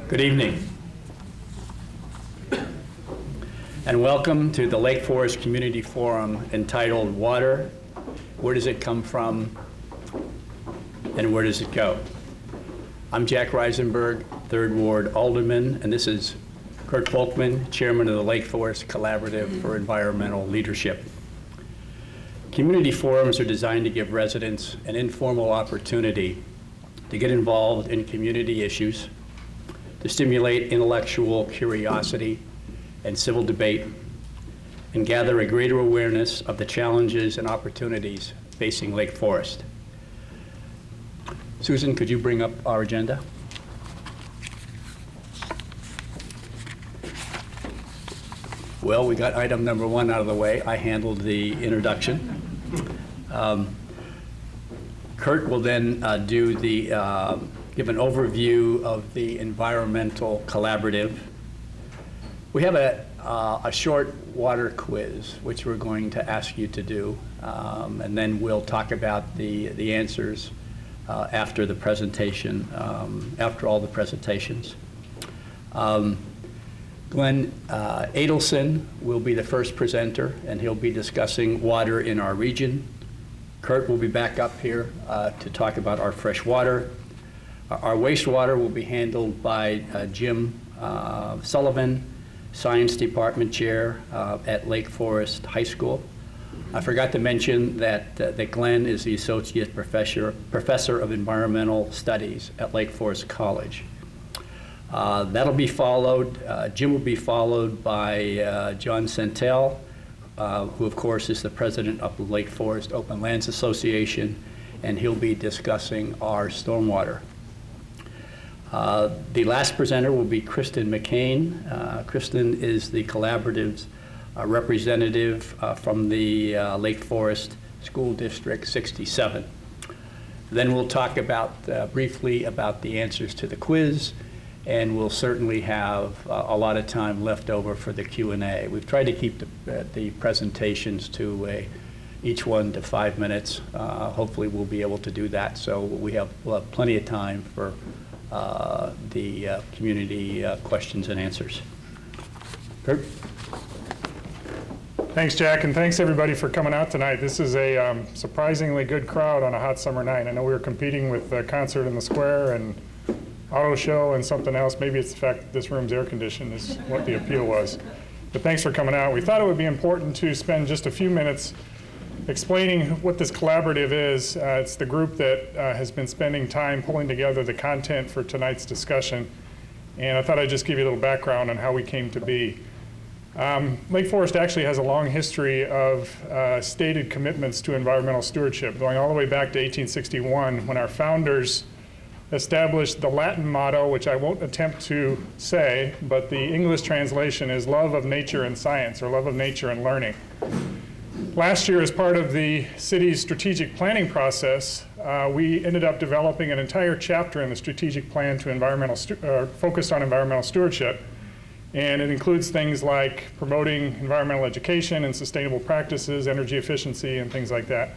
Good evening, and welcome to the Lake Forest Community Forum entitled Water, Where Does It Come From, and Where Does It Go? I'm Jack Reisenberg, 3rd Ward Alderman, and this is Kurt Volkman, Chairman of the Lake Forest Collaborative for Environmental Leadership. Community forums are designed to give residents an informal opportunity to get involved in community issues, to stimulate intellectual curiosity and civil debate, and gather a greater awareness of the challenges and opportunities facing Lake Forest. Susan, could you bring up our agenda? Well, we got item number 1 out of the way. I handled the introduction. Kurt will then give an overview of the environmental collaborative. We have a short water quiz, which we're going to ask you to do, and then we'll talk about the answers after the presentation, after all the presentations. Glenn Adelson will be the first presenter, and he'll be discussing water in our region. Kurt will be back up here to talk about our fresh water. Our wastewater will be handled by Jim Sullivan, Science Department Chair at Lake Forest High School. I forgot to mention that Glenn is the Associate Professor of Environmental Studies at Lake Forest College. That'll be followed, Jim will be followed by John Centel, who of course is the president of the Lake Forest Open Lands Association, and he'll be discussing our stormwater. The last presenter will be Kristen McCain. Kristen is the collaborative's representative from the Lake Forest School District 67. Then we'll talk briefly about the answers to the quiz, and we'll certainly have a lot of time left over for the Q&A. We've tried to keep the presentations to each one to 5 minutes. Hopefully we'll be able to do that, so we'll have plenty of time for the community questions and answers. Kurt? Thanks, Jack, and thanks everybody for coming out tonight. This is a surprisingly good crowd on a hot summer night. I know we were competing with a concert in the square and auto show and something else. Maybe it's the fact that this room's air conditioned is what the appeal was. But thanks for coming out. We thought it would be important to spend just a few minutes explaining what this collaborative is. It's the group that has been spending time pulling together the content for tonight's discussion. And I thought I'd just give you a little background on how we came to be. Lake Forest actually has a long history of stated commitments to environmental stewardship, going all the way back to 1861 when our founders established the Latin motto, which I won't attempt to say, but the English translation is love of nature and science, or love of nature and learning. Last year, as part of the city's strategic planning process, we ended up developing an entire chapter in the strategic plan to focused on environmental stewardship. And it includes things like promoting environmental education and sustainable practices, energy efficiency, and things like that.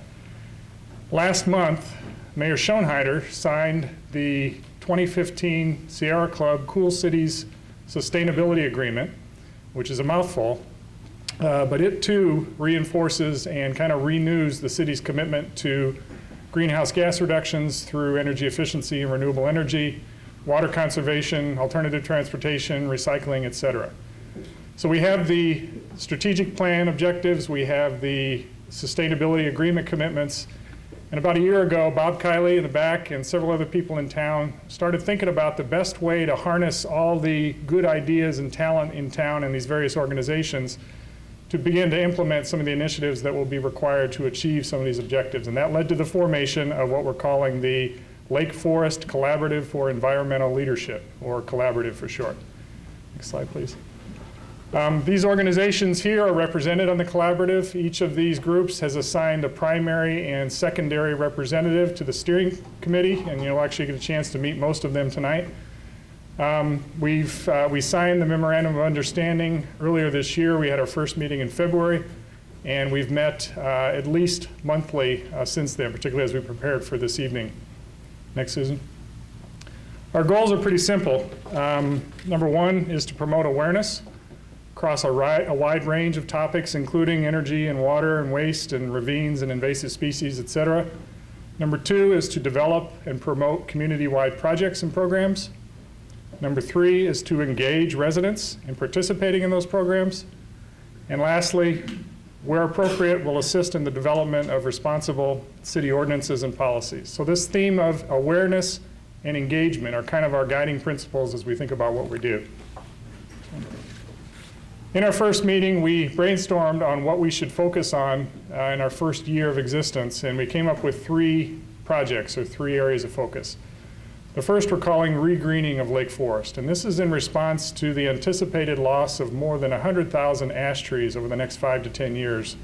Last month, Mayor Schoenheider signed the 2015 Sierra Club Cool Cities Sustainability Agreement, which is a mouthful, but it too reinforces and kind of renews the city's commitment to greenhouse gas reductions through energy efficiency and renewable energy, water conservation, alternative transportation, recycling, et cetera. So we have the strategic plan objectives, we have the sustainability agreement commitments, and about a year ago, Bob Kiley in the back and several other people in town started thinking about the best way to harness all the good ideas and talent in town and these various organizations to begin to implement some of the initiatives that will be required to achieve some of these objectives. And that led to the formation of what we're calling the Lake Forest Collaborative for Environmental Leadership, or Collaborative for short. Next slide, please. These organizations here are represented on the collaborative. Each of these groups has assigned a primary and secondary representative to the steering committee, and you'll actually get a chance to meet most of them tonight. We signed the Memorandum of Understanding earlier this year. We had our first meeting in February, and we've met at least monthly since then, particularly as we prepared for this evening. Next, Susan. Our goals are pretty simple. Number one is to promote awareness across a wide range of topics, including energy and water and waste and ravines and invasive species, et cetera. Number two is to develop and promote community-wide projects and programs. Number three is to engage residents in participating in those programs. And lastly, where appropriate, we'll assist in the development of responsible city ordinances and policies. So this theme of awareness and engagement are kind of our guiding principles as we think about what we do. In our first meeting, we brainstormed on what we should focus on in our first year of existence, and we came up with 3 projects or 3 areas of focus. The first we're calling regreening of Lake Forest, and this is in response to the anticipated loss of more than 100,000 ash trees over the next 5 to 10 years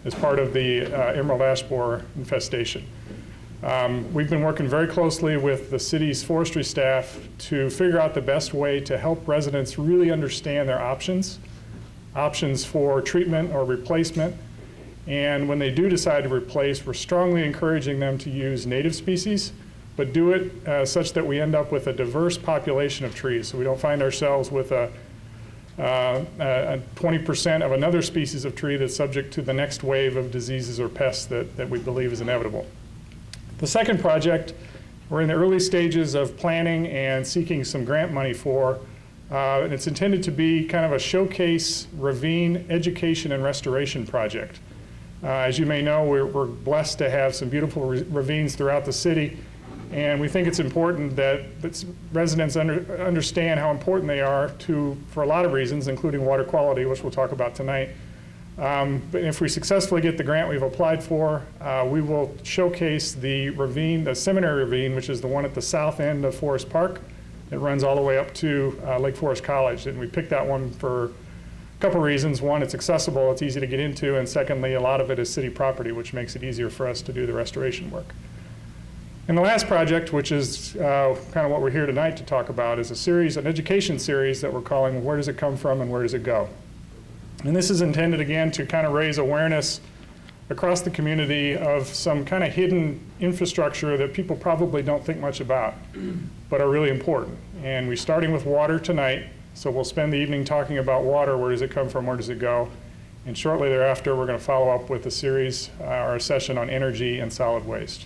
as part of the emerald ash borer infestation. We've been working very closely with the city's forestry staff to figure out the best way to help residents really understand their options for treatment or replacement. And when they do decide to replace, we're strongly encouraging them to use native species, but do it such that we end up with a diverse population of trees. So we don't find ourselves with a 20% of another species of tree that's subject to the next wave of diseases or pests that we believe is inevitable. The second project, we're in the early stages of planning and seeking some grant money for. And it's intended to be kind of a showcase ravine education and restoration project. As you may know, we're blessed to have some beautiful ravines throughout the city, and we think it's important that residents understand how important they are for a lot of reasons, including water quality, which we'll talk about tonight. But if we successfully get the grant we've applied for, we will showcase the ravine, the Seminary Ravine, which is the one at the south end of Forest Park. It runs all the way up to Lake Forest College, and we picked that one for a couple reasons. One, it's accessible, it's easy to get into, and secondly, a lot of it is city property, which makes it easier for us to do the restoration work. And the last project, which is kind of what we're here tonight to talk about, is an education series that we're calling Where Does It Come From and Where Does It Go? And this is intended, again, to kind of raise awareness across the community of some kind of hidden infrastructure that people probably don't think much about, but are really important. And we're starting with water tonight, so we'll spend the evening talking about water. Where does it come from? Where does it go? And shortly thereafter, we're going to follow up with a series or a session on energy and solid waste.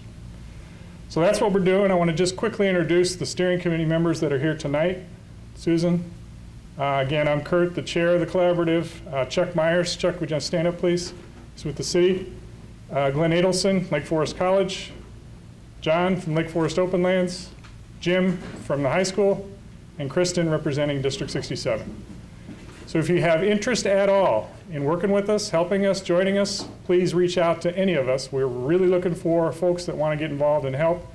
So that's what we're doing. I want to just quickly introduce the steering committee members that are here tonight. Susan. Again, I'm Kurt, the chair of the collaborative. Chuck Myers. Chuck, would you stand up, please? He's with the city. Glenn Adelson, Lake Forest College. John from Lake Forest Open Lands. Jim from the high school. And Kristen representing District 67. So if you have interest at all in working with us, helping us, joining us, please reach out to any of us. We're really looking for folks that want to get involved and help,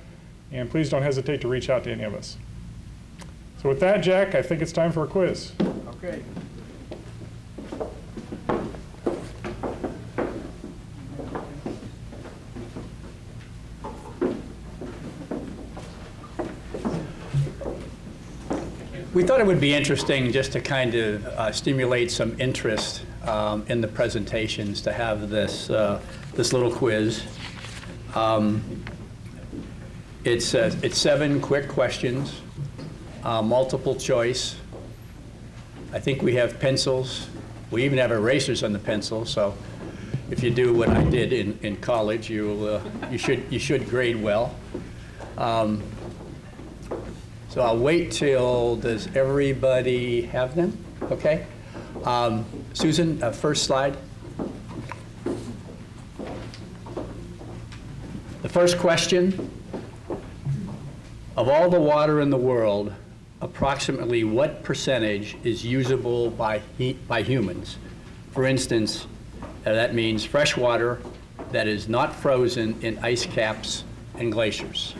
and please don't hesitate to reach out to any of us. So with that, Jack, I think it's time for a quiz. Okay. We thought it would be interesting just to kind of stimulate some interest in the presentations to have this little quiz. It's 7 quick questions, multiple choice. I think we have pencils. We even have erasers on the pencil. So if you do what I did in college, you should grade well. So I'll wait till, does everybody have them? Okay. Susan, first slide. The first question, of all the water in the world, approximately what percentage is usable by humans? For instance, that means fresh water that is not frozen in ice caps and glaciers.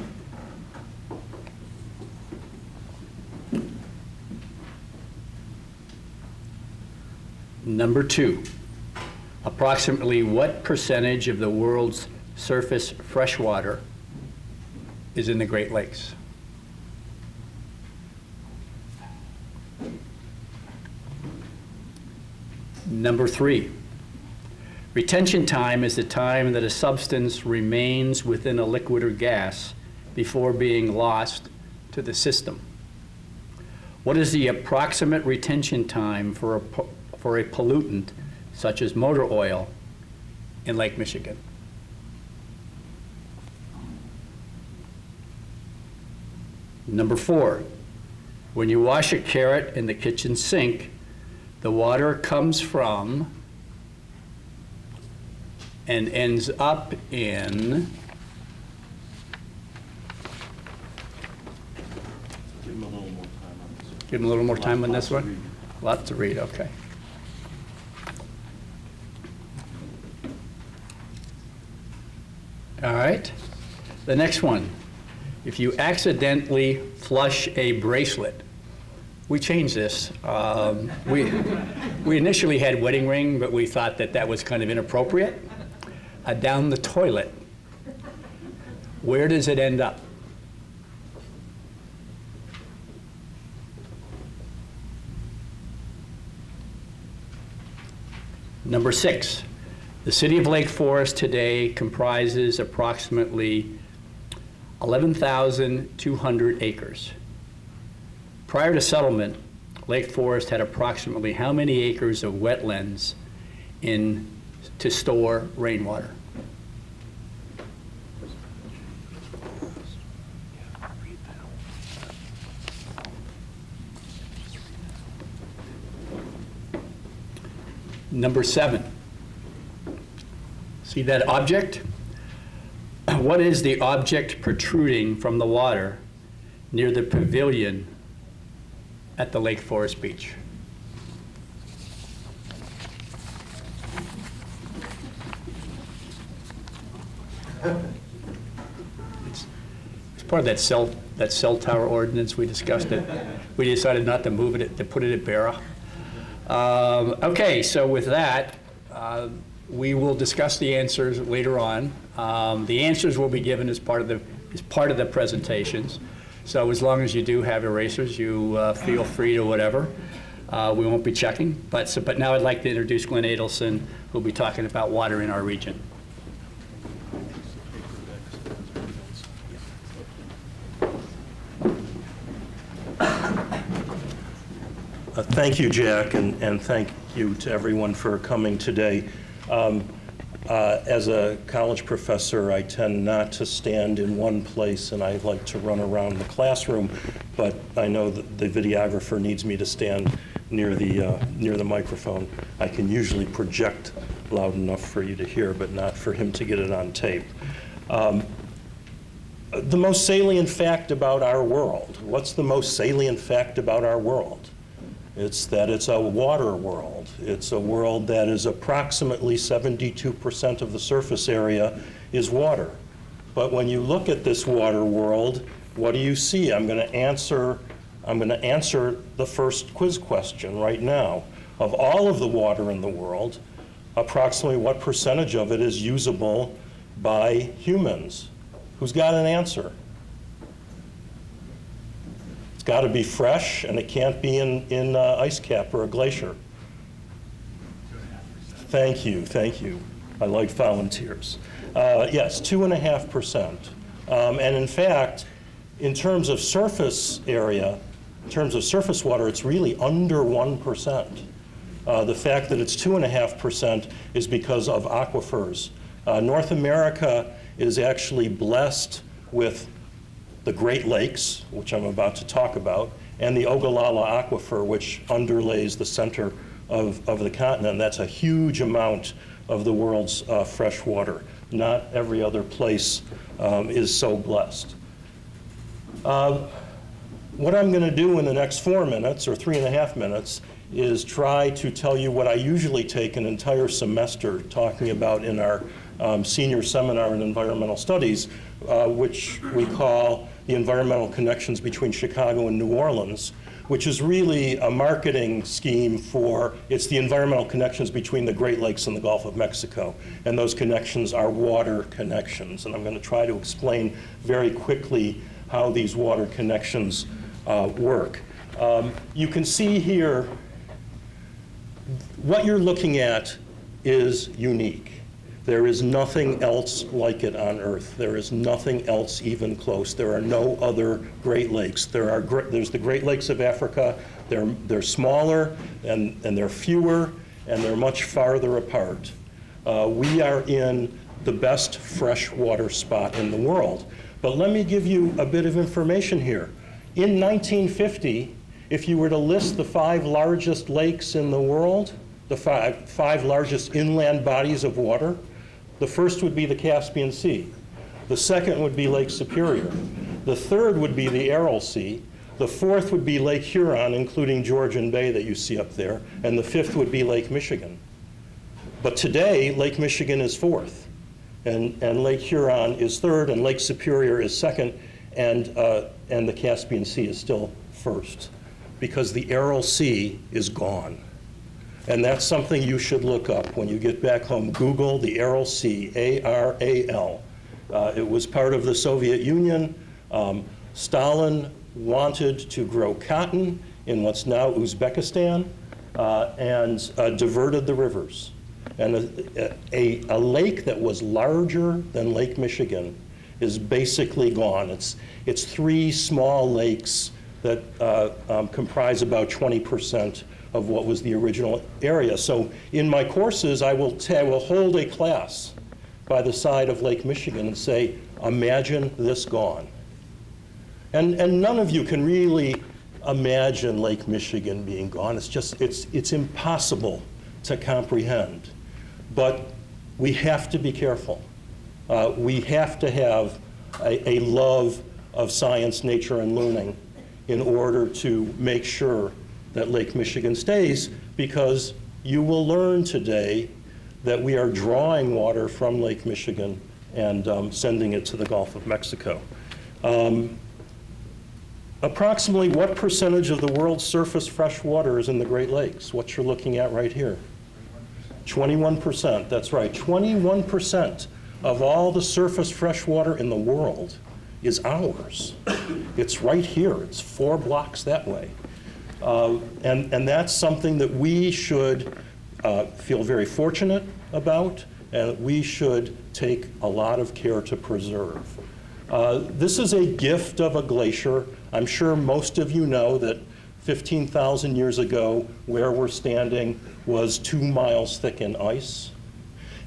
Number 2, approximately what percentage of the world's surface freshwater is in the Great Lakes? Number 3, retention time is the time that a substance remains within a liquid or gas before being lost to the system. What is the approximate retention time for a pollutant such as motor oil in Lake Michigan? Number 4, when you wash a carrot in the kitchen sink, the water comes from and ends up in Give him a little more time on this. Give him a little more time on this Lots to one? Lots to read, okay. All right. The next one. If you accidentally flush a bracelet, we changed this. We initially had wedding ring, but we thought that that was kind of inappropriate. Down the toilet. Where does it end up? Number 6, the city of Lake Forest today comprises approximately 11,200 acres. Prior to settlement, Lake Forest had approximately how many acres of wetlands to store rainwater? Number 7, see that object? What is the object protruding from the water near the pavilion at the Lake Forest Beach? It's part of that cell tower ordinance we discussed it. We decided not to move it, to put it at Barra. Okay, so with that, we will discuss the answers later on. The answers will be given as part of the presentations. So as long as you do have erasers, you feel free to whatever. We won't be checking. But now I'd like to introduce Glenn Adelson, who'll be talking about water in our region. Thank you, Jack, and thank you to everyone for coming today. As a college professor, I tend not to stand in one place, and I like to run around the classroom, but I know that the videographer needs me to stand near the microphone. I can usually project loud enough for you to hear, but not for him to get it on tape. The most salient fact about our world. What's the most salient fact about our world? It's that it's a water world. It's a world that is approximately 72% of the surface area is water. But when you look at this water world, what do you see? I'm going to answer the first quiz question right now. Of all of the water in the world, approximately what percentage of it is usable by humans? Who's got an answer? It's got to be fresh, and it can't be in ice cap or a glacier. Thank you, thank you. I like volunteers. Yes, 2.5%. And in fact, in terms of surface area, in terms of surface water, it's really under 1%. The fact that it's 2.5% is because of aquifers. North America is actually blessed with the Great Lakes, which I'm about to talk about, and the Ogallala Aquifer, which underlays the center of the continent. That's a huge amount of the world's fresh water. Not every other place is so blessed. What I'm going to do in the next 4 minutes, or 3.5 minutes, is try to tell you what I usually take an entire semester talking about in our senior seminar in environmental studies, which we call the environmental connections between Chicago and New Orleans, which is really a marketing scheme for, it's the environmental connections between the Great Lakes and the Gulf of Mexico. And those connections are water connections. And I'm going to try to explain very quickly how these water connections work. You can see here, what you're looking at is unique. There is nothing else like it on Earth. There is nothing else even close. There are no other Great Lakes. There's the Great Lakes of Africa. They're smaller, and they're fewer, and they're much farther apart. We are in the best freshwater spot in the world. But let me give you a bit of information here. In 1950, if you were to list the 5 largest lakes in the world, the five largest inland bodies of water, the first would be the Caspian Sea. The second would be Lake Superior. The third would be the Aral Sea. The fourth would be Lake Huron, including Georgian Bay that you see up there. And the fifth would be Lake Michigan. But today, Lake Michigan is fourth. And Lake Huron is third, and Lake Superior is second, and the Caspian Sea is still first, because the Aral Sea is gone. And that's something you should look up when you get back home. Google the Aral Sea, A-R-A-L. It was part of the Soviet Union. Stalin wanted to grow cotton in what's now Uzbekistan and diverted the rivers. And a lake that was larger than Lake Michigan is basically gone. It's 3 small lakes that comprise about 20% of what was the original area. So in my courses, I will hold a class by the side of Lake Michigan and say, imagine this gone. And none of you can really imagine Lake Michigan being gone. It's impossible to comprehend. But we have to be careful. We have to have a love of science, nature, and learning in order to make sure that Lake Michigan stays, because you will learn today that we are drawing water from Lake Michigan and sending it to the Gulf of Mexico. Approximately what percentage of the world's surface fresh water is in the Great Lakes? What you're looking at right here. 21%, that's right. 21% of all the surface fresh water in the world is ours. It's right here. It's 4 blocks that way. And that's something that we should feel very fortunate about, and we should take a lot of care to preserve. This is a gift of a glacier. I'm sure most of you know that 15,000 years ago, where we're standing was 2 miles thick in ice.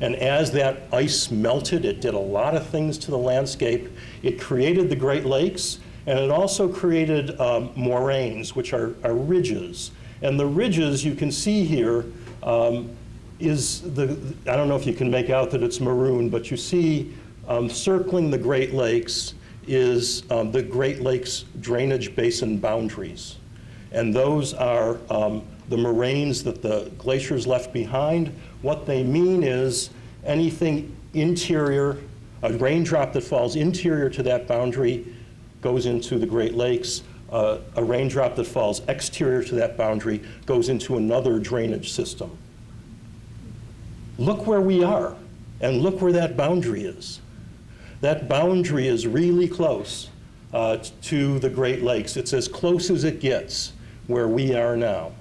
And as that ice melted, it did a lot of things to the landscape. It created the Great Lakes, and it also created moraines, which are ridges. And the ridges you can see here is I don't know if you can make out that it's maroon, but you see circling the Great Lakes is the Great Lakes drainage basin boundaries. And those are the moraines that the glaciers left behind. What they mean is anything interior, a raindrop that falls interior to that boundary goes into the Great Lakes. A raindrop that falls exterior to that boundary goes into another drainage system. Look where we are, and look where that boundary is. That boundary is really close to the Great Lakes. It's as close as it gets where we are now.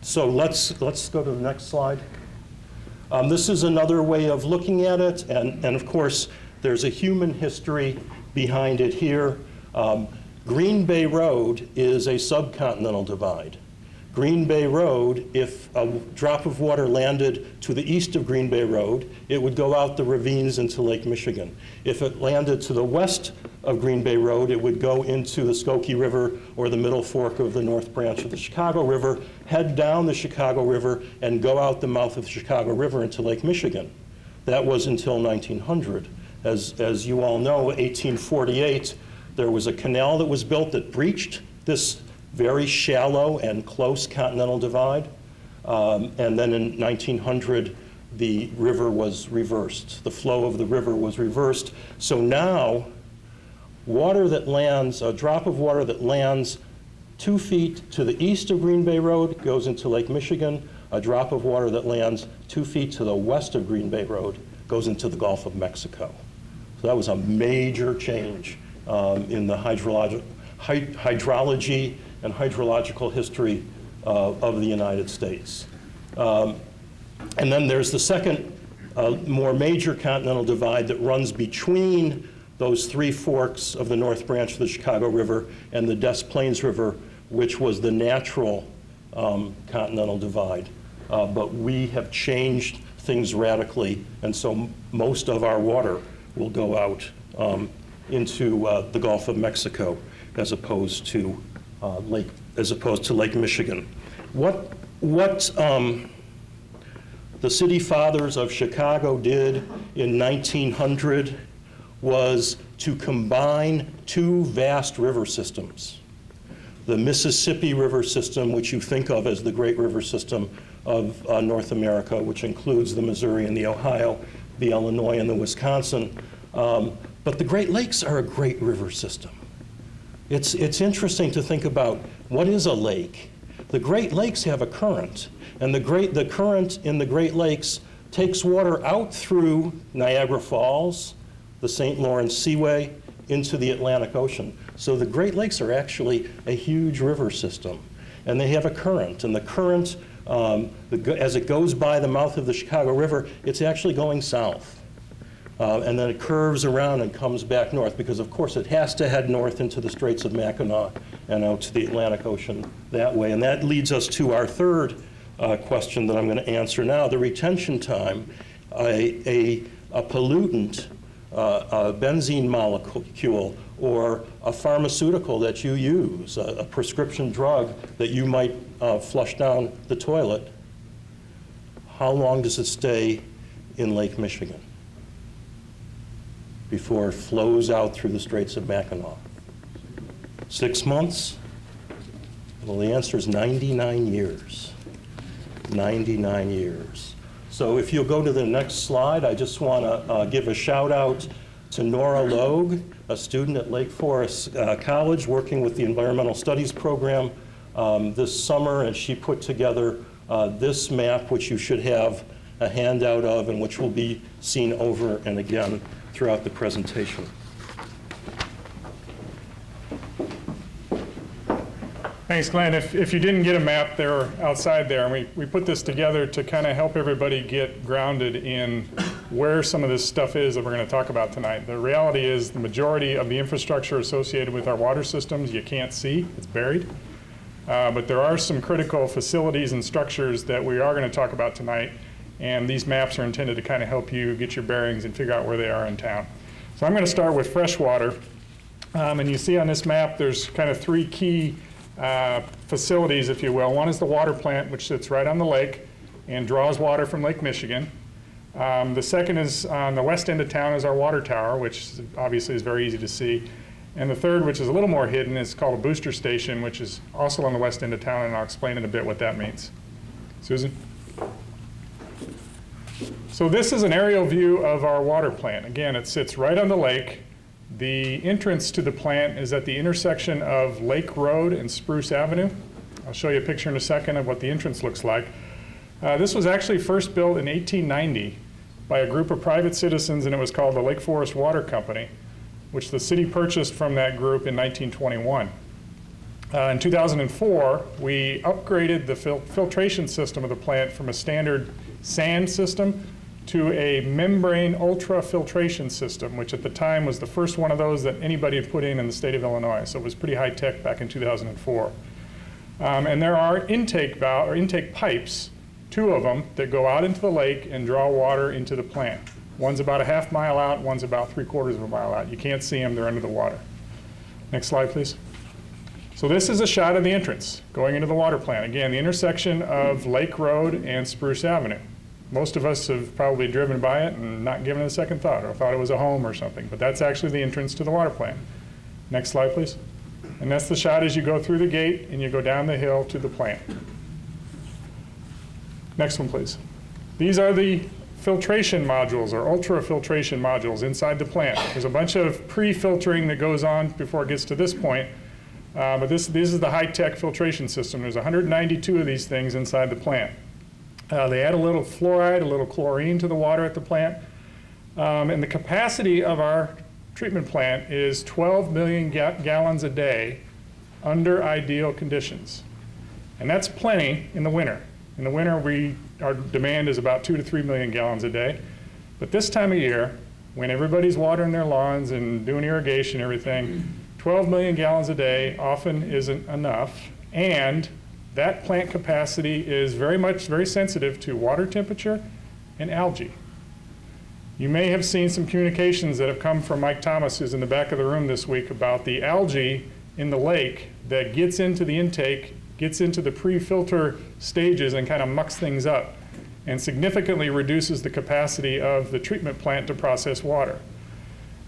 So let's go to the next slide. This is another way of looking at it, and of course, there's a human history behind it here. Green Bay Road is a subcontinental divide. Green Bay Road, if a drop of water landed to the east of Green Bay Road, it would go out the ravines into Lake Michigan. If it landed to the west of Green Bay Road, it would go into the Skokie River or the middle fork of the North Branch of the Chicago River, head down the Chicago River, and go out the mouth of the Chicago River into Lake Michigan. That was until 1900. As you all know, 1848, there was a canal that was built that breached this very shallow and close continental divide. And then in 1900, the river was reversed. The flow of the river was reversed. So now, water that lands, a drop of water that lands 2 feet to the east of Green Bay Road goes into Lake Michigan. A drop of water that lands 2 feet to the west of Green Bay Road goes into the Gulf of Mexico. So that was a major change in the hydrology and hydrological history of the United States. And then there's the second more major continental divide that runs between those three forks of the North Branch of the Chicago River and the Des Plaines River, which was the natural continental divide. But we have changed things radically, and so most of our water will go out into the Gulf of Mexico as opposed to Lake Michigan. What the city fathers of Chicago did in 1900 was to combine two vast river systems. The Mississippi River system, which you think of as the great river system of North America, which includes the Missouri and the Ohio, the Illinois and the Wisconsin. But the Great Lakes are a great river system. It's interesting to think about what is a lake. The Great Lakes have a current, and the current in the Great Lakes takes water out through Niagara Falls, the St. Lawrence Seaway, into the Atlantic Ocean. So the Great Lakes are actually a huge river system, and they have a current, and the current, as it goes by the mouth of the Chicago River, it's actually going south. And then it curves around and comes back north, because of course it has to head north into the Straits of Mackinac and out to the Atlantic Ocean that way. And that leads us to our third question that I'm going to answer now. The retention time, a pollutant, a benzene molecule, or a pharmaceutical that you use, a prescription drug that you might flush down the toilet, how long does it stay in Lake Michigan before it flows out through the Straits of Mackinac? 6 months? Well, the answer is 99 years. 99 years. So if you'll go to the next slide, I just want to give a shout out to Nora Logue, a student at Lake Forest College working with the Environmental Studies program this summer, and she put together this map, which you should have a handout of and which will be seen over and again throughout the presentation. Thanks, Glenn. If you didn't get a map, they're outside there, and we put this together to kind of help everybody get grounded in where some of this stuff is that we're going to talk about tonight. The reality is the majority of the infrastructure associated with our water systems you can't see, it's buried. But there are some critical facilities and structures that we are going to talk about tonight, and these maps are intended to kind of help you get your bearings and figure out where they are in town. So I'm going to start with freshwater, and you see on this map there's kind of three key facilities, if you will. One is the water plant, which sits right on the lake and draws water from Lake Michigan. The second is on the west end of town is our water tower, which obviously is very easy to see. And the third, which is a little more hidden, is called a booster station, which is also on the west end of town, and I'll explain in a bit what that means. Susan? So this is an aerial view of our water plant. Again, it sits right on the lake. The entrance to the plant is at the intersection of Lake Road and Spruce Avenue. I'll show you a picture in a second of what the entrance looks like. This was actually first built in 1890 by a group of private citizens, and it was called the Lake Forest Water Company, which the city purchased from that group in 1921. In 2004, we upgraded the filtration system of the plant from a standard sand system to a membrane ultrafiltration system, which at the time was the first one of those that anybody had put in the state of Illinois. So it was pretty high tech back in 2004. And there are intake pipes, two of them, that go out into the lake and draw water into the plant. One's about a half mile out, one's about 3/4 of a mile out. You can't see them, they're under the water. Next slide, please. So this is a shot of the entrance going into the water plant. Again, the intersection of Lake Road and Spruce Avenue. Most of us have probably driven by it and not given it a second thought or thought it was a home or something, but that's actually the entrance to the water plant. Next slide, please. And that's the shot as you go through the gate and you go down the hill to the plant. Next one, please. These are the filtration modules or ultrafiltration modules inside the plant. There's a bunch of pre-filtering that goes on before it gets to this point, but this is the high-tech filtration system. There's 192 of these things inside the plant. They add a little fluoride, a little chlorine to the water at the plant. And the capacity of our treatment plant is 12 million gallons a day under ideal conditions. And that's plenty in the winter. In the winter, our demand is about 2 to 3 million gallons a day. But this time of year, when everybody's watering their lawns and doing irrigation and everything, 12 million gallons a day often isn't enough. And that plant capacity is very sensitive to water temperature and algae. You may have seen some communications that have come from Mike Thomas, who's in the back of the room this week, about the algae in the lake that gets into the intake, gets into the pre-filter stages and kind of mucks things up and significantly reduces the capacity of the treatment plant to process water.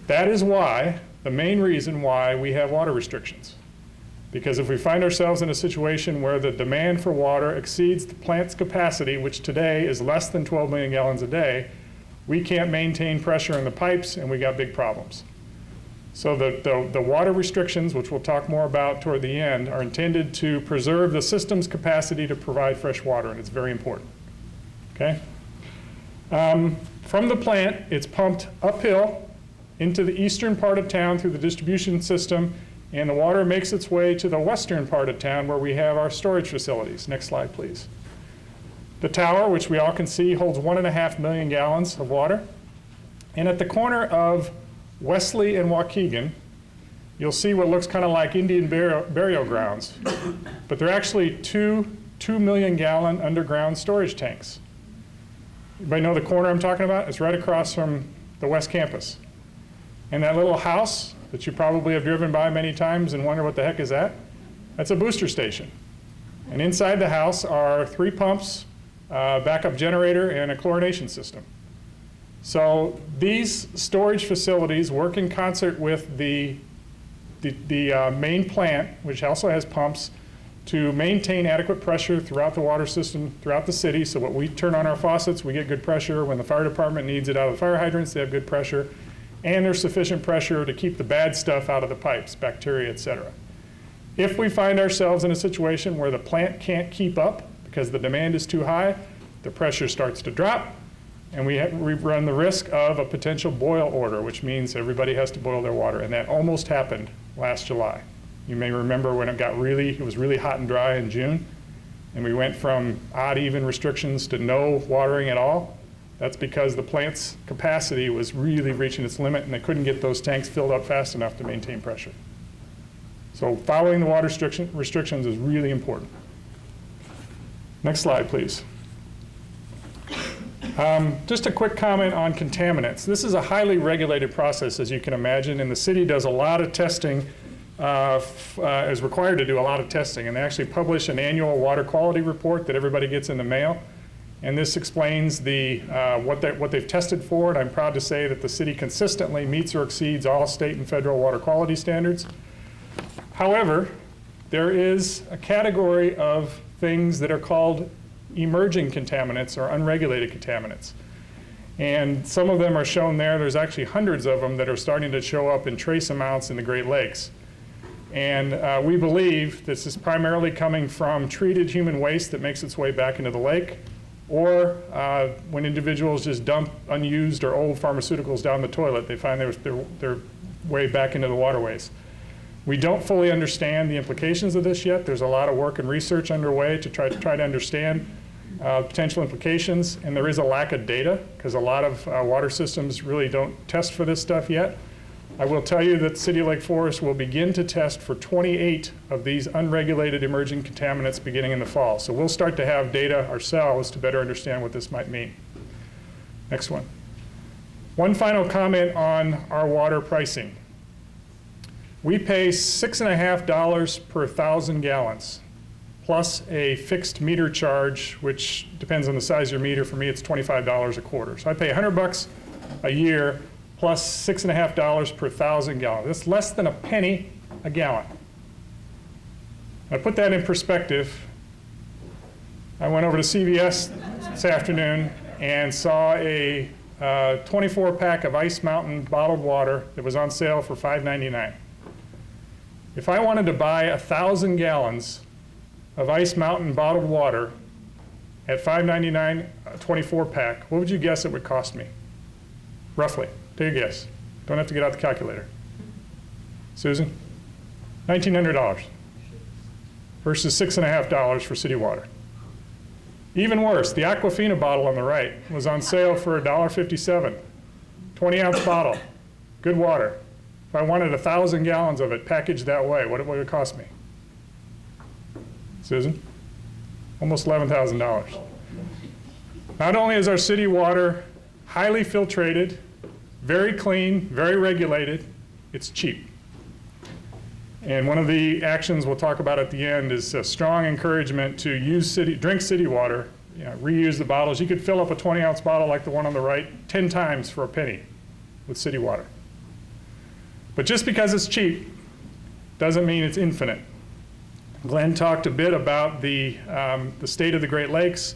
That is why, the main reason why we have water restrictions. Because if we find ourselves in a situation where the demand for water exceeds the plant's capacity, which today is less than 12 million gallons a day, we can't maintain pressure in the pipes and we got big problems. So the water restrictions, which we'll talk more about toward the end, are intended to preserve the system's capacity to provide fresh water, and it's very important. Okay? From the plant, it's pumped uphill into the eastern part of town through the distribution system, and the water makes its way to the western part of town where we have our storage facilities. Next slide, please. The tower, which we all can see, holds 1.5 million gallons of water. And at the corner of Wesley and Waukegan, you'll see what looks kind of like Indian burial grounds. But they're actually two 2 million gallon underground storage tanks. Anybody know the corner I'm talking about? It's right across from the West Campus. And that little house that you probably have driven by many times and wonder what the heck is that? That's a booster station. And inside the house are 3 pumps, backup generator, and a chlorination system. So these storage facilities work in concert with the main plant, which also has pumps, to maintain adequate pressure throughout the water system, throughout the city. So when we turn on our faucets, we get good pressure. When the fire department needs it out of the fire hydrants, they have good pressure. And there's sufficient pressure to keep the bad stuff out of the pipes, bacteria, et cetera. If we find ourselves in a situation where the plant can't keep up because the demand is too high, the pressure starts to drop, and we run the risk of a potential boil order, which means everybody has to boil their water. And that almost happened last July. You may remember when it was really hot and dry in June, and we went from odd even restrictions to no watering at all. That's because the plant's capacity was really reaching its limit, and they couldn't get those tanks filled up fast enough to maintain pressure. So following the water restrictions is really important. Next slide, please. Just a quick comment on contaminants. This is a highly regulated process, as you can imagine, and the city does a lot of testing, is required to do a lot of testing, and they actually publish an annual water quality report that everybody gets in the mail. And this explains what they've tested for, and I'm proud to say that the city consistently meets or exceeds all state and federal water quality standards. However, there is a category of things that are called emerging contaminants or unregulated contaminants. And some of them are shown there. There's actually hundreds of them that are starting to show up in trace amounts in the Great Lakes. And we believe this is primarily coming from treated human waste that makes its way back into the lake, or when individuals just dump unused or old pharmaceuticals down the toilet, they find their way back into the waterways. We don't fully understand the implications of this yet. There's a lot of work and research underway to try to understand potential implications, and there is a lack of data because a lot of water systems really don't test for this stuff yet. I will tell you that the City of Lake Forest will begin to test for 28 of these unregulated emerging contaminants beginning in the fall. So we'll start to have data ourselves to better understand what this might mean. Next one. One final comment on our water pricing. We pay $6.50 per 1,000 gallons, plus a fixed meter charge, which depends on the size of your meter. For me, it's $25 a quarter. So I pay $100 a year plus $6.50 per 1,000 gallons. That's less than a penny a gallon. I put that in perspective. I went over to CVS this afternoon and saw a 24-pack of Ice Mountain bottled water that was on sale for $5.99. If I wanted to buy 1,000 gallons of Ice Mountain bottled water at $5.99 a 24-pack, what would you guess it would cost me? Roughly. Take a guess. Don't have to get out the calculator. Susan? $1,900 versus $6.50 for city water. Even worse, the Aquafina bottle on the right was on sale for $1.57. 20-ounce bottle, good water. If I wanted 1,000 gallons of it packaged that way, what would it cost me? Susan? Almost $11,000. Not only is our city water highly filtrated, very clean, very regulated, it's cheap. And one of the actions we'll talk about at the end is a strong encouragement to drink city water, reuse the bottles. You could fill up a 20-ounce bottle like the one on the right 10 times for a penny with city water. But just because it's cheap doesn't mean it's infinite. Glenn talked a bit about the state of the Great Lakes.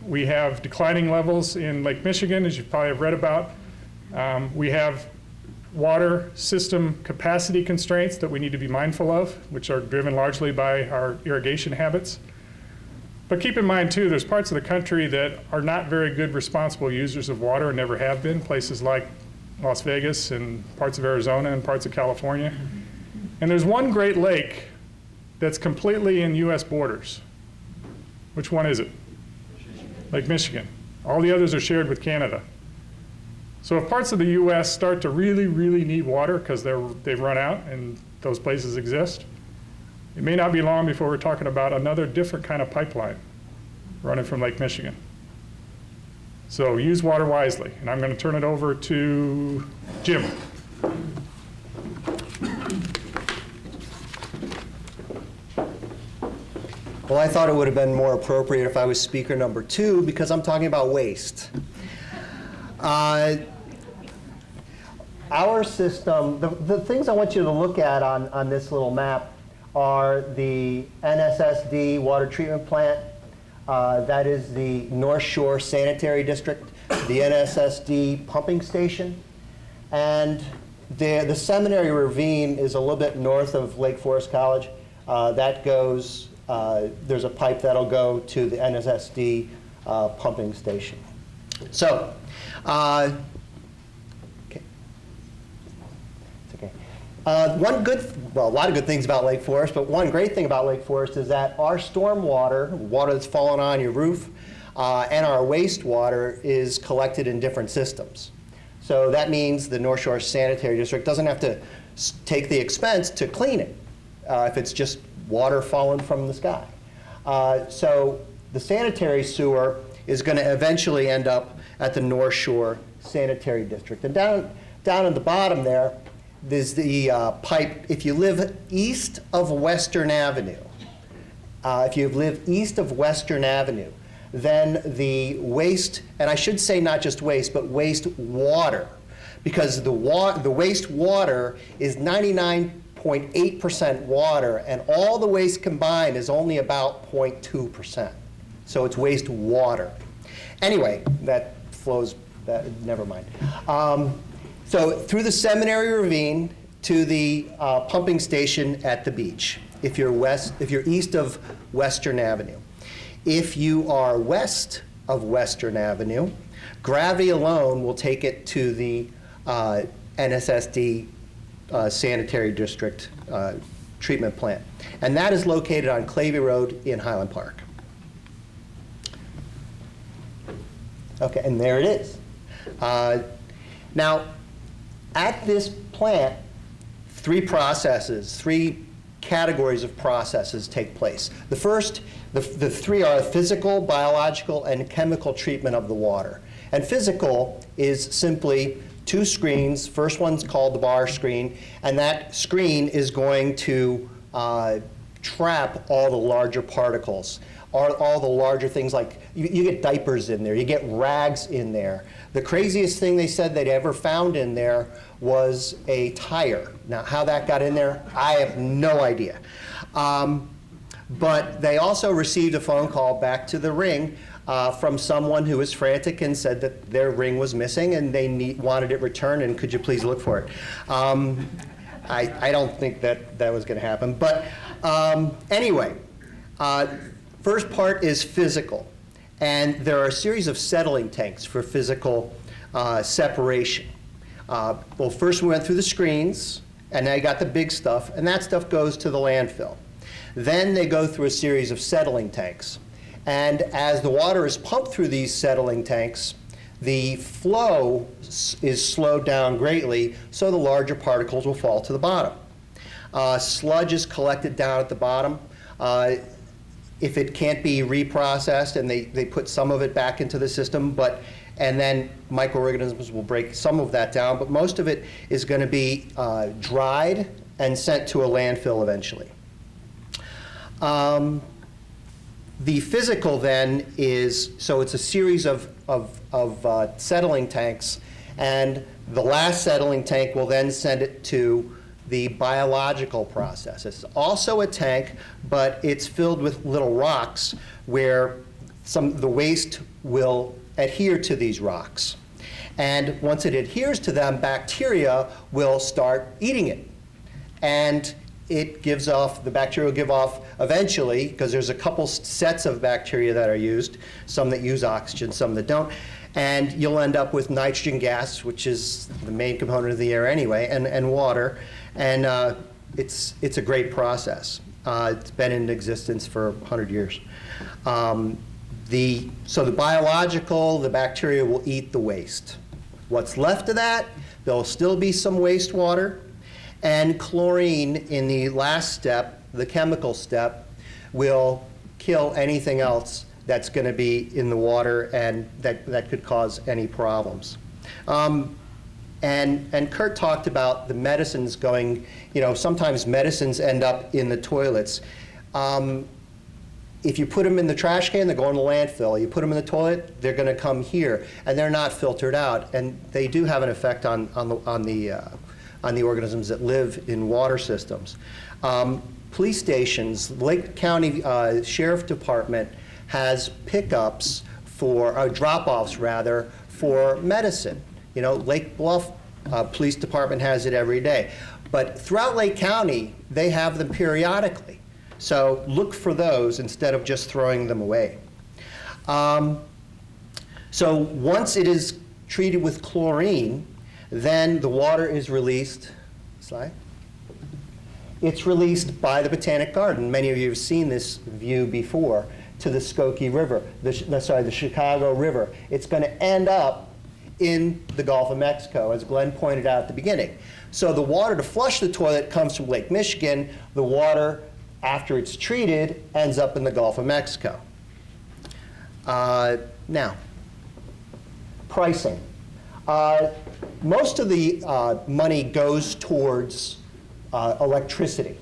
We have declining levels in Lake Michigan, as you probably have read about. We have water system capacity constraints that we need to be mindful of, which are driven largely by our irrigation habits. But keep in mind, too, there's parts of the country that are not very good responsible users of water and never have been, places like Las Vegas and parts of Arizona and parts of California. And there's one Great Lake that's completely in U.S. borders. Which one is it? Lake Michigan. All the others are shared with Canada. So if parts of the U.S. start to really, really need water because they've run out and those places exist, it may not be long before we're talking about another different kind of pipeline running from Lake Michigan. So use water wisely. And I'm going to turn it over to Jim. Well, I thought it would have been more appropriate if I was speaker number 2 because I'm talking about waste. Our system, the things I want you to look at on this little map are the NSSD water treatment plant. That is the North Shore Sanitary District, the NSSD pumping station. And the Seminary Ravine is a little bit north of Lake Forest College. That goes, there's a pipe that'll go to the NSSD pumping station. So, okay. It's okay. A lot of good things about Lake Forest, but one great thing about Lake Forest is that our storm water that's falling on your roof, and our wastewater is collected in different systems. So that means the North Shore Sanitary District doesn't have to take the expense to clean it if it's just water falling from the sky. So the sanitary sewer is going to eventually end up at the North Shore Sanitary District. And down at the bottom there's the pipe. If you live east of Western Avenue, then the waste, and I should say not just waste, but waste water, because the waste water is 99.8% water, and all the waste combined is only about 0.2%. So it's waste water. Anyway, that flows, never mind. So through the Seminary Ravine to the pumping station at the beach, if you're east of Western Avenue. If you are west of Western Avenue, gravity alone will take it to the NSSD Sanitary District treatment plant. And that is located on Clavey Road in Highland Park. Okay, and there it is. Now, at this plant, three categories of processes take place. The first, the three are physical, biological, and chemical treatment of the water. And physical is simply two screens. First one's called the bar screen, and that screen is going to trap all the larger particles, all the larger things like, you get diapers in there, you get rags in there. The craziest thing they said they'd ever found in there was a tire. Now, how that got in there, I have no idea. But they also received a phone call back to the ring from someone who was frantic and said that their ring was missing and they wanted it returned, and could you please look for it? I don't think that was going to happen. But anyway, first part is physical. And there are a series of settling tanks for physical separation. Well, first we went through the screens, and now you got the big stuff, and that stuff goes to the landfill. Then they go through a series of settling tanks. And as the water is pumped through these settling tanks, the flow is slowed down greatly, so the larger particles will fall to the bottom. Sludge is collected down at the bottom. If it can't be reprocessed, and they put some of it back into the system, and then microorganisms will break some of that down, but most of it is going to be dried and sent to a landfill eventually. The physical then is, so it's a series of settling tanks, and the last settling tank will then send it to the biological process. It's also a tank, but it's filled with little rocks where the waste will adhere to these rocks. And once it adheres to them, bacteria will start eating it. And it gives off, the bacteria will give off eventually, because there's a couple sets of bacteria that are used, some that use oxygen, some that don't, and you'll end up with nitrogen gas, which is the main component of the air anyway, and water, and it's a great process. It's been in existence for 100 years. So the biological, the bacteria will eat the waste. What's left of that, there'll still be some wastewater, and chlorine in the last step, the chemical step, will kill anything else that's going to be in the water and that could cause any problems. And Kurt talked about the medicines going, sometimes medicines end up in the toilets. If you put them in the trash can, they're going to landfill. You put them in the toilet, they're going to come here, and they're not filtered out. And they do have an effect on the organisms that live in water systems. Police stations, Lake County Sheriff Department has pickups for, drop-offs rather, for medicine. Lake Bluff Police Department has it every day. But throughout Lake County, they have them periodically. So look for those instead of just throwing them away. So once it is treated with chlorine, then the water is released. Slide. It's released by the Botanic Garden. Many of you have seen this view before, to the Skokie River, the Chicago River. It's going to end up in the Gulf of Mexico, as Glenn pointed out at the beginning. So the water to flush the toilet comes from Lake Michigan. The water, after it's treated, ends up in the Gulf of Mexico. Now, pricing. Most of the money goes towards electricity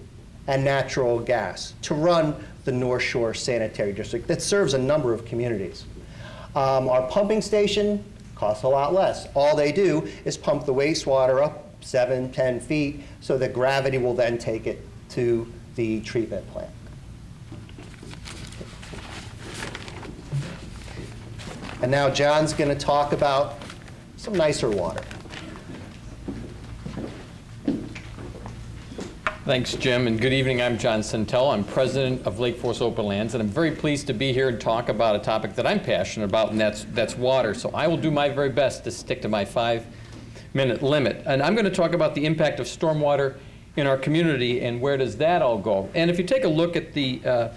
and natural gas to run the North Shore Sanitary District that serves a number of communities. Our pumping station costs a lot less. All they do is pump the wastewater up 7, 10 feet so that gravity will then take it to the treatment plant. And now John's going to talk about some nicer water. Thanks, Jim, and good evening. I'm John Centella. I'm president of Lake Forest Open Lands, and I'm very pleased to be here and talk about a topic that I'm passionate about, and that's water. So I will do my very best to stick to my 5-minute limit. And I'm going to talk about the impact of stormwater in our community and where does that all go. And if you take a look at the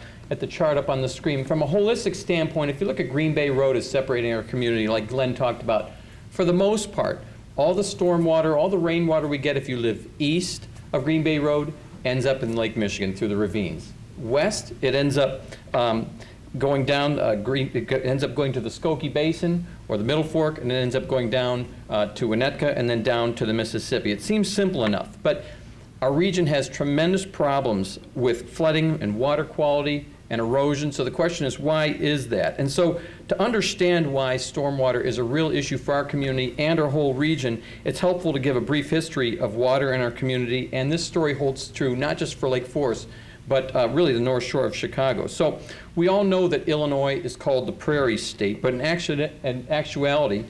chart up on the screen, from a holistic standpoint, if you look at Green Bay Road as separating our community, like Glenn talked about, for the most part, all the stormwater, all the rainwater we get if you live east of Green Bay Road ends up in Lake Michigan through the ravines. West, it ends up going down, it ends up going to the Skokie Basin or the Middle Fork, and it ends up going down to Winnetka and then down to the Mississippi. It seems simple enough, but our region has tremendous problems with flooding and water quality and erosion. So the question is, why is that? And so to understand why stormwater is a real issue for our community and our whole region, it's helpful to give a brief history of water in our community. And this story holds true not just for Lake Forest, but really the North Shore of Chicago. So we all know that Illinois is called the Prairie State, but in actuality,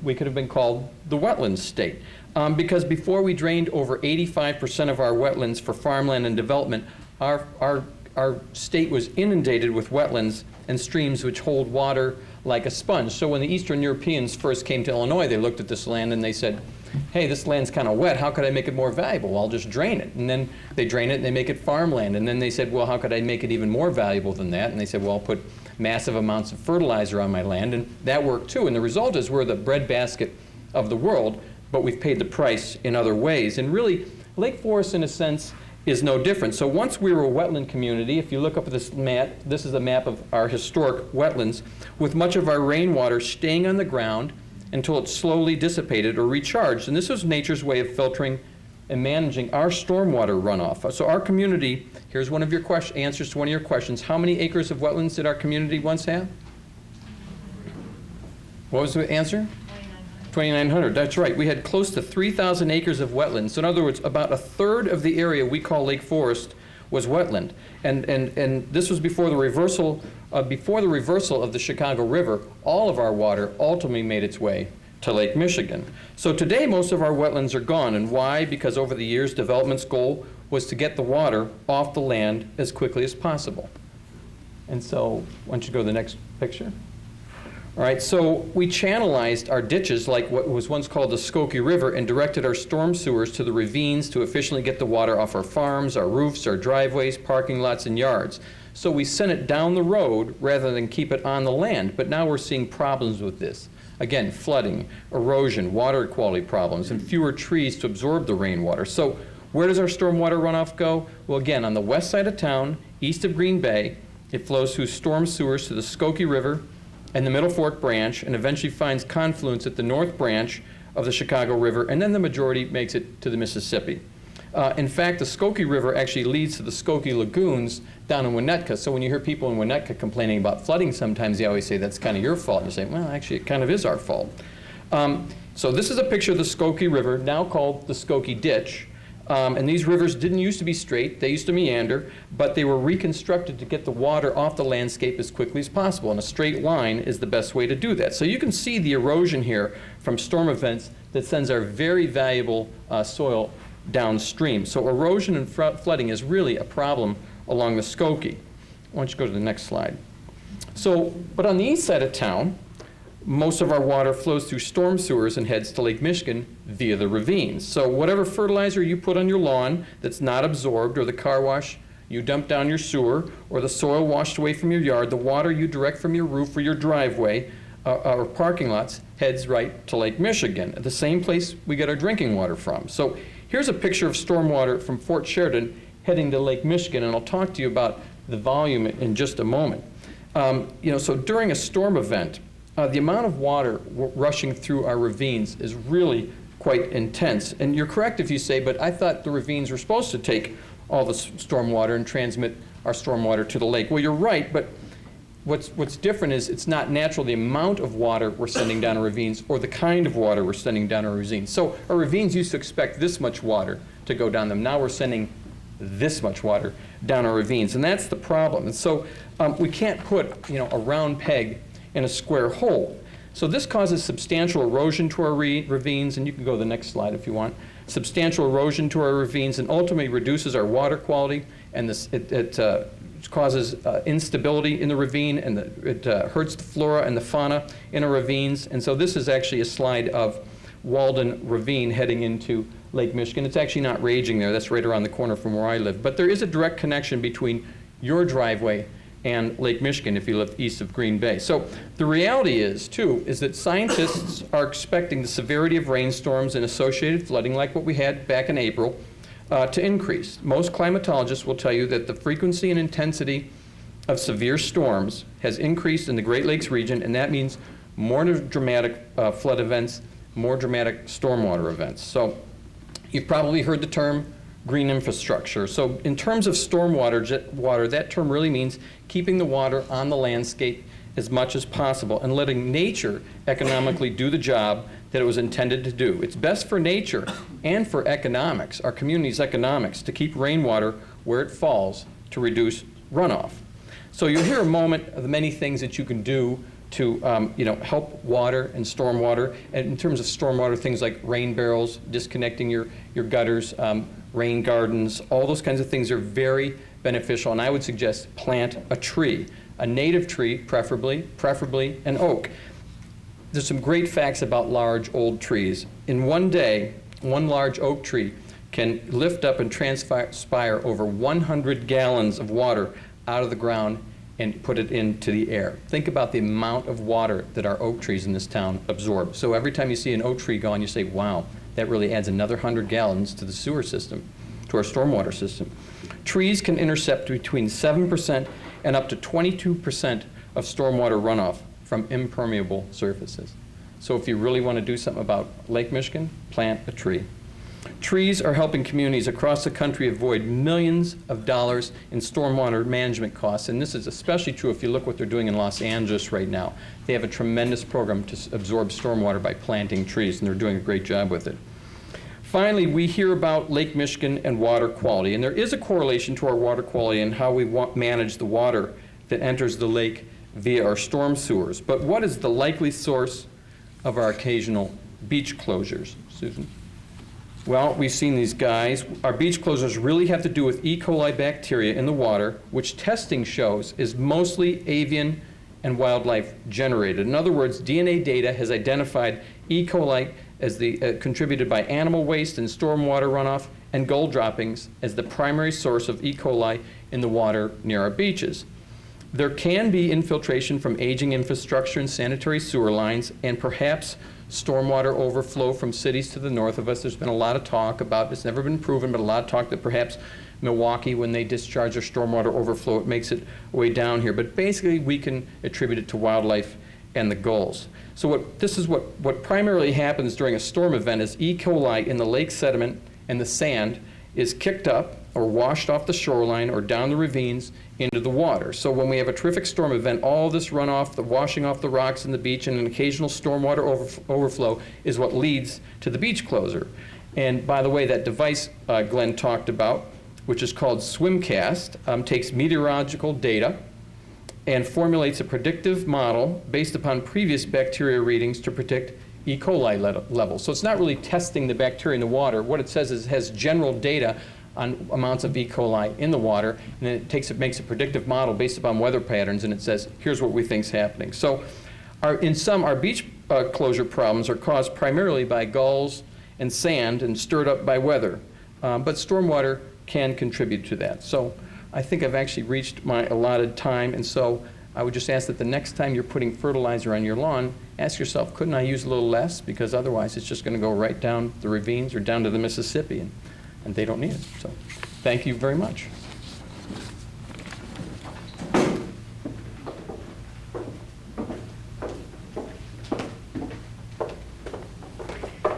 we could have been called the Wetlands State. Because before we drained over 85% of our wetlands for farmland and development, our state was inundated with wetlands and streams which hold water like a sponge. So when the Eastern Europeans first came to Illinois, they looked at this land and they said, hey, this land's kind of wet, how could I make it more valuable? Well, I'll just drain it. And then they drain it and they make it farmland. And then they said, well, how could I make it even more valuable than that? And they said, well, I'll put massive amounts of fertilizer on my land. And that worked too. And the result is we're the breadbasket of the world, but we've paid the price in other ways. And really, Lake Forest, in a sense, is no different. So once we were a wetland community, if you look up at this map, this is a map of our historic wetlands, with much of our rainwater staying on the ground until it slowly dissipated or recharged. And this was nature's way of filtering and managing our stormwater runoff. So our community, here's one of your answers to one of your questions. How many acres of wetlands did our community once have? What was the answer? 2,900, that's right. We had close to 3,000 acres of wetlands. So in other words, about a third of the area we call Lake Forest was wetland. And this was before the reversal of the Chicago River. All of our water ultimately made its way to Lake Michigan. So today, most of our wetlands are gone. And why? Because over the years, development's goal was to get the water off the land as quickly as possible. And so, why don't you go to the next picture? All right, so we channelized our ditches like what was once called the Skokie River and directed our storm sewers to the ravines to efficiently get the water off our farms, our roofs, our driveways, parking lots, and yards. So we sent it down the road rather than keep it on the land. But now we're seeing problems with this. Again, flooding, erosion, water quality problems, and fewer trees to absorb the rainwater. So where does our stormwater runoff go? Well, again, on the west side of town, east of Green Bay, it flows through storm sewers to the Skokie River and the Middle Fork branch, and eventually finds confluence at the north branch of the Chicago River, and then the majority makes it to the Mississippi. In fact, the Skokie River actually leads to the Skokie Lagoons down in Winnetka. So when you hear people in Winnetka complaining about flooding, sometimes they always say that's kind of your fault. And you say, well, actually, it kind of is our fault. So this is a picture of the Skokie River, now called the Skokie Ditch. And these rivers didn't used to be straight, they used to meander, but they were reconstructed to get the water off the landscape as quickly as possible, and a straight line is the best way to do that. So you can see the erosion here from storm events that sends our very valuable soil downstream. So erosion and flooding is really a problem along the Skokie. Why don't you go to the next slide? So, but on the east side of town, most of our water flows through storm sewers and heads to Lake Michigan via the ravines. So whatever fertilizer you put on your lawn that's not absorbed, or the car wash you dump down your sewer, or the soil washed away from your yard, the water you direct from your roof or your driveway or parking lots heads right to Lake Michigan, the same place we get our drinking water from. So here's a picture of stormwater from Fort Sheridan heading to Lake Michigan, and I'll talk to you about the volume in just a moment. So during a storm event, the amount of water rushing through our ravines is really quite intense. And you're correct if you say, but I thought the ravines were supposed to take all the storm water and transmit our storm water to the lake. Well, you're right, but what's different is it's not natural, the amount of water we're sending down our ravines or the kind of water we're sending down our ravines. So our ravines used to expect this much water to go down them. Now we're sending this much water down our ravines, and that's the problem. And so we can't put a round peg in a square hole. So this causes substantial erosion to our ravines, and you can go to the next slide if you want. Substantial erosion to our ravines, and ultimately reduces our water quality, and it causes instability in the ravine, and it hurts the flora and the fauna in our ravines. And so this is actually a slide of Walden Ravine heading into Lake Michigan. It's actually not raging there. That's right around the corner from where I live. But there is a direct connection between your driveway and Lake Michigan if you live east of Green Bay. So the reality is that scientists are expecting the severity of rainstorms and associated flooding, like what we had back in April, to increase. Most climatologists will tell you that the frequency and intensity of severe storms has increased in the Great Lakes region, and that means more dramatic flood events, more dramatic stormwater events. So you've probably heard the term green infrastructure. So in terms of stormwater, that term really means keeping the water on the landscape as much as possible and letting nature economically do the job that it was intended to do. It's best for nature and for economics, our community's economics, to keep rainwater where it falls to reduce runoff. So you'll hear a moment of the many things that you can do to help water and stormwater. And in terms of stormwater, things like rain barrels, disconnecting your gutters, rain gardens, all those kinds of things are very beneficial. And I would suggest plant a tree, a native tree, preferably an oak. there's some great facts about large old trees. In one day, one large oak tree can lift up and transpire over 100 gallons of water out of the ground and put it into the air. Think about the amount of water that our oak trees in this town absorb. So every time you see an oak tree gone, you say, wow, that really adds another 100 gallons to the sewer system, to our stormwater system. Trees can intercept between 7% and up to 22% of stormwater runoff from impermeable surfaces. So if you really want to do something about Lake Michigan, plant a tree. Trees are helping communities across the country avoid millions of dollars in stormwater management costs, and this is especially true if you look what they're doing in Los Angeles right now. They have a tremendous program to absorb stormwater by planting trees, and they're doing a great job with it. Finally, we hear about Lake Michigan and water quality, and there is a correlation to our water quality and how we manage the water that enters the lake via our storm sewers. But what is the likely source of our occasional beach closures, Susan? Well, we've seen these guys. Our beach closures really have to do with E. coli bacteria in the water, which testing shows is mostly avian and wildlife generated. In other words, DNA data has identified E. coli as the contributed by animal waste and stormwater runoff, and gold droppings as the primary source of E. coli in the water near our beaches. There can be infiltration from aging infrastructure and sanitary sewer lines, and perhaps stormwater overflow from cities to the north of us. There's been a lot of talk about, it's never been proven, but a lot of talk that perhaps Milwaukee, when they discharge their stormwater overflow, it makes it way down here. But basically, we can attribute it to wildlife and the gulls. So this is what primarily happens during a storm event is E. coli in the lake sediment and the sand is kicked up or washed off the shoreline or down the ravines into the water. So when we have a terrific storm event, all this runoff, the washing off the rocks in the beach, and an occasional stormwater overflow is what leads to the beach closure. And by the way, that device Glenn talked about, which is called SwimCast, takes meteorological data and formulates a predictive model based upon previous bacteria readings to predict E. coli levels. So it's not really testing the bacteria in the water. What it says is it has general data on amounts of E. coli in the water, and then it makes a predictive model based upon weather patterns, and it says, here's what we think is happening. So our beach closure problems are caused primarily by gulls and sand and stirred up by weather, but stormwater can contribute to that. So I think I've actually reached my allotted time, and so I would just ask that the next time you're putting fertilizer on your lawn, ask yourself, couldn't I use a little less? Because otherwise it's just going to go right down the ravines or down to the Mississippi, and they don't need it. So thank you very much.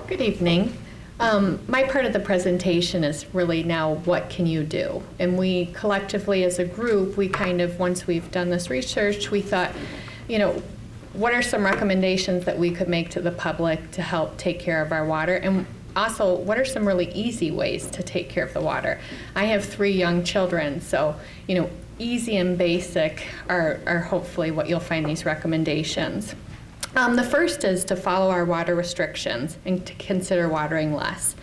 Good evening. My part of the presentation is really now what can you do? And we collectively as a group, we kind of, once we've done this research, we thought, you know, what are some recommendations that we could make to the public to help take care of our water? And also, what are some really easy ways to take care of the water? I have 3 young children, so, you know, easy and basic are hopefully what you'll find these recommendations. The first is to follow our water restrictions and to consider watering less.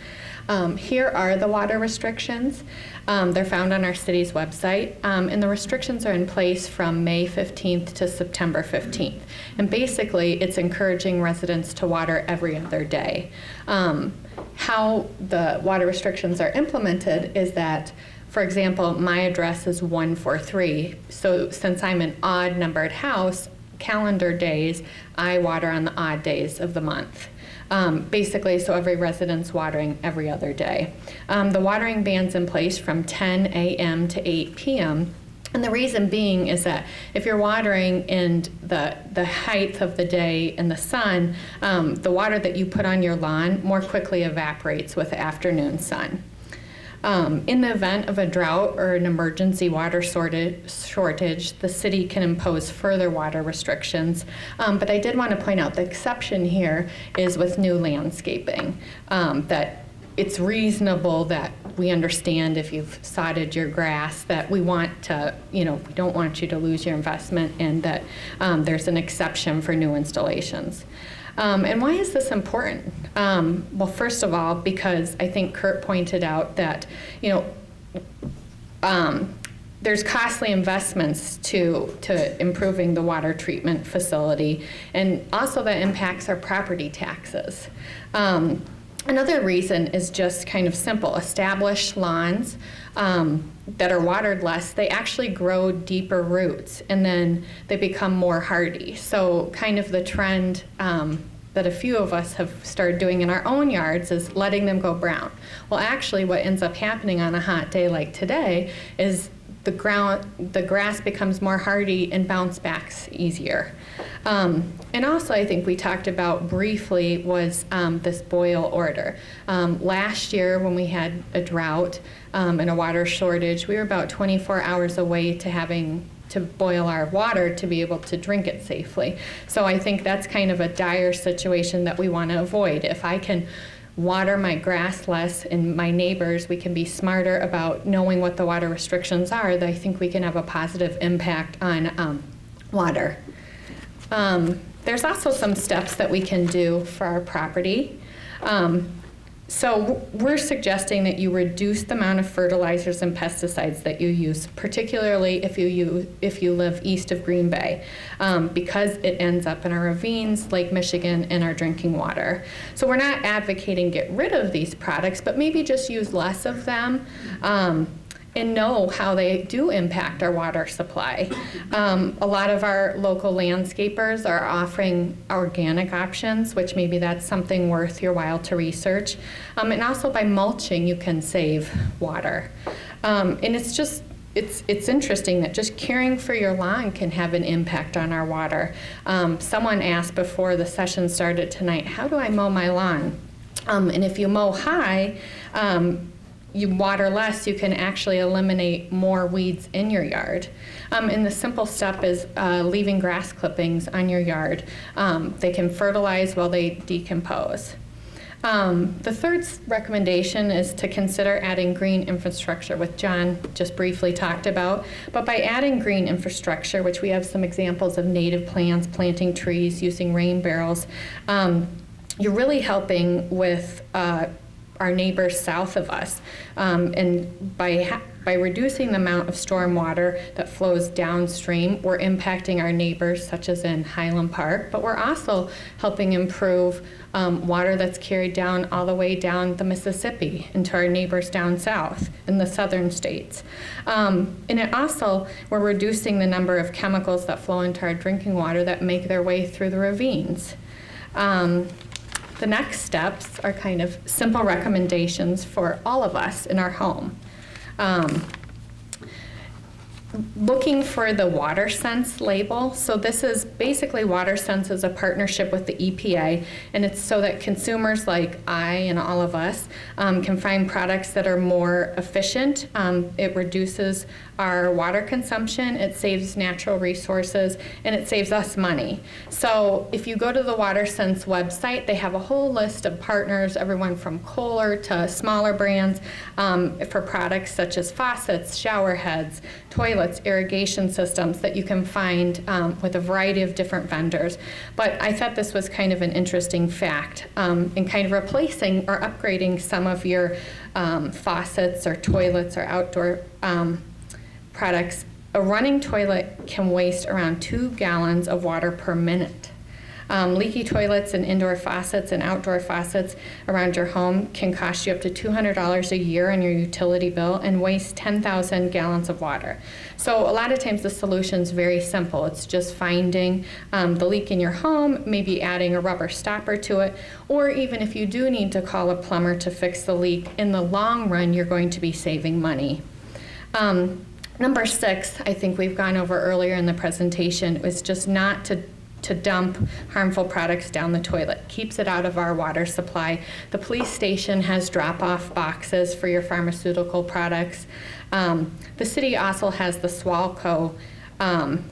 Here are the water restrictions. They're found on our city's website, and the restrictions are in place from May 15th to September 15th. And basically, it's encouraging residents to water every other day. How the water restrictions are implemented is that, for example, my address is 143, so since I'm an odd numbered house, calendar days, I water on the odd days of the month. Basically, so every resident's watering every other day. The watering ban's in place from 10 a.m. to 8 p.m. And the reason being is that if you're watering in the height of the day in the sun, the water that you put on your lawn more quickly evaporates with the afternoon sun. In the event of a drought or an emergency water shortage, the city can impose further water restrictions. But I did want to point out the exception here is with new landscaping, that it's reasonable that we understand if you've sodded your grass that we want to, you know, we don't want you to lose your investment, and that there's an exception for new installations. And why is this important? Well, first of all, because I think Kurt pointed out that, you know, there's costly investments to improving the water treatment facility, and also that impacts our property taxes. Another reason is just kind of simple. Established lawns that are watered less, they actually grow deeper roots, and then they become more hardy. So kind of the trend that a few of us have started doing in our own yards is letting them go brown. Well, actually what ends up happening on a hot day like today is the grass becomes more hardy and bounce backs easier. And also, I think we talked about briefly was this boil order. Last year, when we had a drought and a water shortage, we were about 24 hours away to having to boil our water to be able to drink it safely. So I think that's kind of a dire situation that we want to avoid. If I can water my grass less and my neighbors, we can be smarter about knowing what the water restrictions are, that I think we can have a positive impact on water. There's also some steps that we can do for our property. So we're suggesting that you reduce the amount of fertilizers and pesticides that you use, particularly if you live east of Green Bay, because it ends up in our ravines, Lake Michigan, and our drinking water. So we're not advocating get rid of these products, but maybe just use less of them. And know how they do impact our water supply. A lot of our local landscapers are offering organic options, which maybe that's something worth your while to research. And also by mulching, you can save water. And it's interesting that just caring for your lawn can have an impact on our water. Someone asked before the session started tonight, how do I mow my lawn? And if you mow high, you water less, you can actually eliminate more weeds in your yard. And the simple step is leaving grass clippings on your yard. They can fertilize while they decompose. The third recommendation is to consider adding green infrastructure, which John just briefly talked about. But by adding green infrastructure, which we have some examples of native plants, planting trees, using rain barrels, you're really helping with our neighbors south of us. And by reducing the amount of storm water that flows downstream, we're impacting our neighbors, such as in Highland Park, but we're also helping improve water that's carried down all the way down the Mississippi into our neighbors down south in the southern states. And it also, we're reducing the number of chemicals that flow into our drinking water that make their way through the ravines. The next steps are kind of simple recommendations for all of us in our home. Looking for the WaterSense label. So this is basically WaterSense is a partnership with the EPA, and it's so that consumers like I and all of us can find products that are more efficient. It reduces our water consumption, it saves natural resources, and it saves us money. So if you go to the WaterSense website, they have a whole list of partners, everyone from Kohler to smaller brands, for products such as faucets, shower heads, toilets, irrigation systems that you can find with a variety of different vendors. But I thought this was kind of an interesting fact in kind of replacing or upgrading some of your faucets or toilets or outdoor products. A running toilet can waste around 2 gallons of water per minute. Leaky toilets and indoor faucets and outdoor faucets around your home can cost you up to $200 a year on your utility bill and waste 10,000 gallons of water. So a lot of times the solution is very simple. It's just finding the leak in your home, maybe adding a rubber stopper to it, or even if you do need to call a plumber to fix the leak, in the long run you're going to be saving money. Number 6, I think we've gone over earlier in the presentation, is just not to dump harmful products down the toilet. Keeps it out of our water supply. The police station has drop-off boxes for your pharmaceutical products. The city also has the SWALCO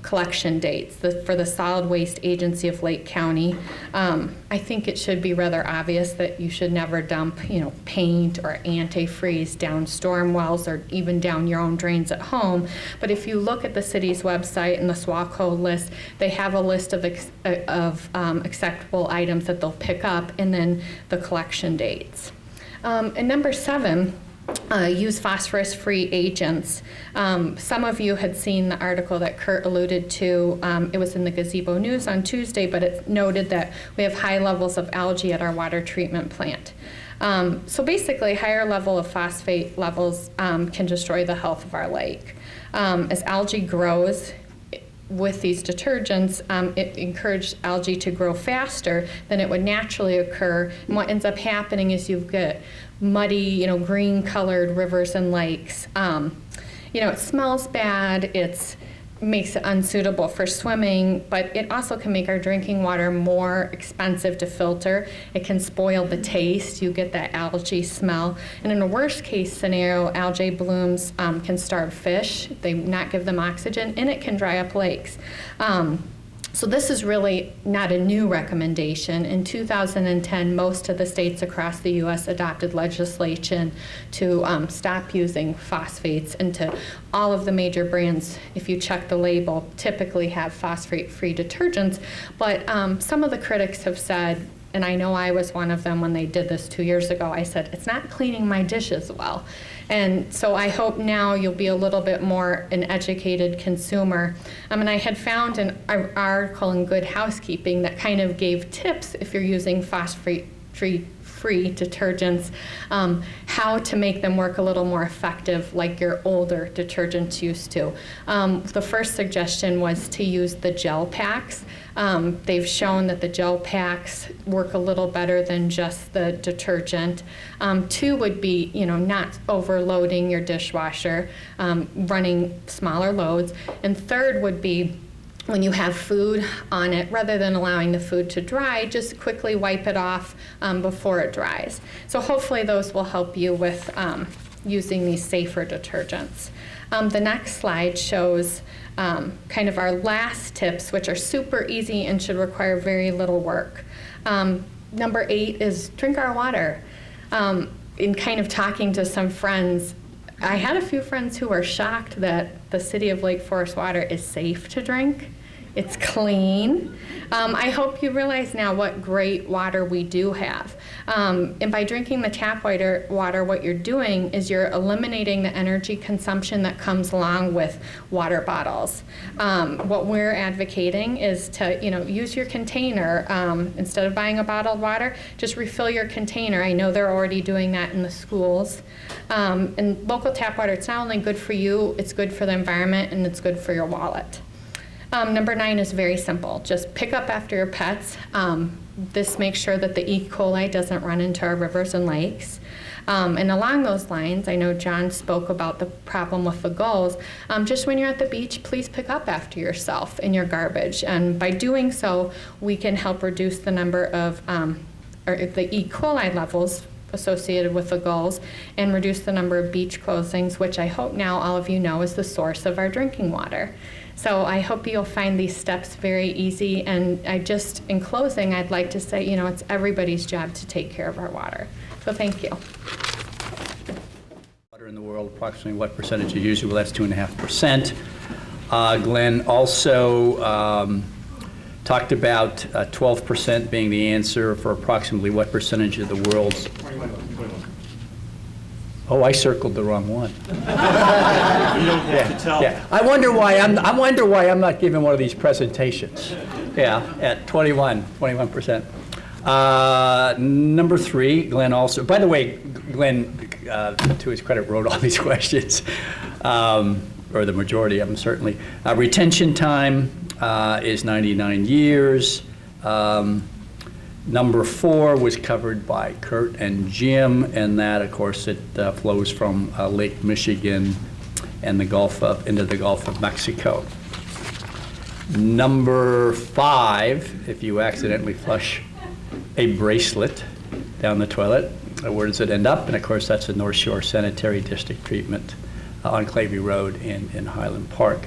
collection dates for the Solid Waste Agency of Lake County. I think it should be rather obvious that you should never dump, paint or antifreeze down storm wells or even down your own drains at home. But if you look at the city's website and the SWALCO list, they have a list of acceptable items that they'll pick up and then the collection dates. And number 7, use phosphorus-free agents. Some of you had seen the article that Kurt alluded to. It was in the Gazebo News on Tuesday, but it noted that we have high levels of algae at our water treatment plant. So basically, higher level of phosphate levels can destroy the health of our lake. As algae grows with these detergents, it encourages algae to grow faster than it would naturally occur. And what ends up happening is you get muddy, green-colored rivers and lakes. It smells bad. It makes it unsuitable for swimming, but it also can make our drinking water more expensive to filter. It can spoil the taste. You get that algae smell. And in a worst-case scenario, algae blooms can starve fish. They not give them oxygen, and it can dry up lakes. So this is really not a new recommendation. In 2010, most of the states across the U.S. adopted legislation to stop using phosphates, and to all of the major brands, if you check the label, typically have phosphate-free detergents. But some of the critics have said, and I know I was one of them when they did this 2 years ago, I said, it's not cleaning my dishes well. And so I hope now you'll be a little bit more an educated consumer. And I had found an article in Good Housekeeping that kind of gave tips if you're using phosphate-free detergents, how to make them work a little more effective like your older detergents used to. The first suggestion was to use the gel packs. They've shown that the gel packs work a little better than just the detergent. 2 would be, not overloading your dishwasher, running smaller loads. And 3rd would be, when you have food on it, rather than allowing the food to dry, just quickly wipe it off before it dries. So hopefully those will help you with using these safer detergents. The next slide shows kind of our last tips, which are super easy and should require very little work. Number 8 is drink our water. In kind of talking to some friends, I had a few friends who were shocked that the City of Lake Forest water is safe to drink. It's clean. I hope you realize now what great water we do have. And by drinking the tap water, what you're doing is you're eliminating the energy consumption that comes along with water bottles. What we're advocating is to, use your container. Instead of buying a bottled water, just refill your container. I know they're already doing that in the schools. And local tap water, it's not only good for you, it's good for the environment, and it's good for your wallet. Number 9 is very simple. Just pick up after your pets. This makes sure that the E. coli doesn't run into our rivers and lakes. And along those lines, I know John spoke about the problem with the gulls. Just when you're at the beach, please pick up after yourself in your garbage. And by doing so, we can help reduce the number of the E. coli levels associated with the gulls, and reduce the number of beach closings, which I hope now all of you know is the source of our drinking water. So I hope you'll find these steps very easy, and in closing, I'd like to say, it's everybody's job to take care of our water. So thank you. Water in the world, approximately what percentage is used? Well, that's 2.5%. Glenn also talked about 12% being the answer for approximately what percentage of the world's... 21. Oh, I circled the wrong one. You don't have to tell. Yeah. I wonder why I'm not giving one of these presentations. Yeah, at 21%. Number 3, Glenn also, by the way, Glenn, to his credit, wrote all these questions, or the majority of them certainly. Retention time is 99 years. Number 4 was covered by Kurt and Jim, and that, of course, it flows from Lake Michigan and into the Gulf of Mexico. Number 5, if you accidentally flush a bracelet down the toilet, where does it end up? And of course, that's the North Shore Sanitary District treatment on Clavey Road in Highland Park.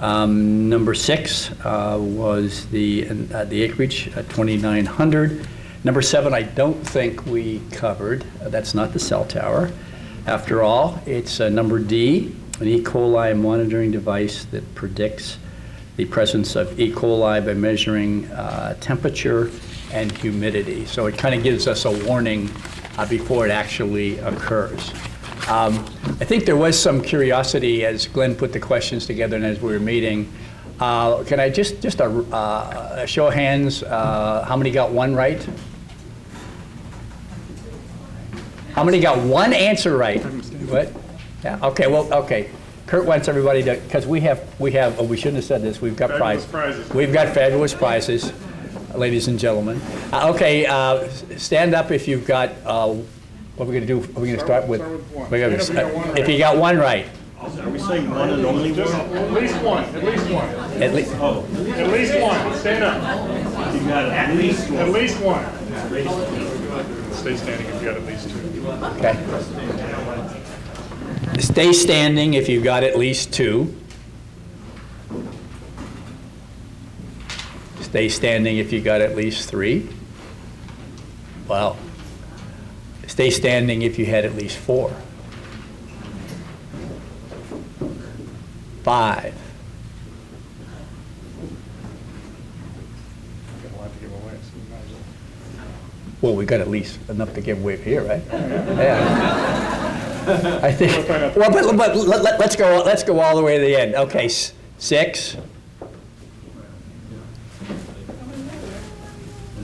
Number 6 was the acreage, 2,900. Number 7, I don't think we covered. That's not the cell tower. After all, it's number D, an E. coli monitoring device that predicts the presence of E. coli by measuring temperature and humidity. So it kind of gives us a warning before it actually occurs. I think there was some curiosity as Glenn put the questions together and as we were meeting. Can I just a show of hands, how many got one right? How many got one answer right? What? Yeah, okay, well, okay. Kurt wants everybody to, because we have, oh, we shouldn't have said this, we've got Fabulous prizes. prizes. We've got fabulous prizes, ladies and gentlemen. Okay, stand up if you've got, what are we gonna do? Are we gonna start with? Start with one. we're gonna- Stand up if you got one If you got one right. Are we saying one and only Just one? at least one, at least one. At least, At least one, stand up. You got at least At least one. Stay standing if you got at least two. okay. Stay standing if you've got at least two. Stay standing if you got at least three. Wow. Stay standing if you had at least four. 5. Got a lot to give away, so we might as well. Well, we got at least enough to give away here, right? Yeah. I think, well, but let's go all the way to the end. Okay, 6.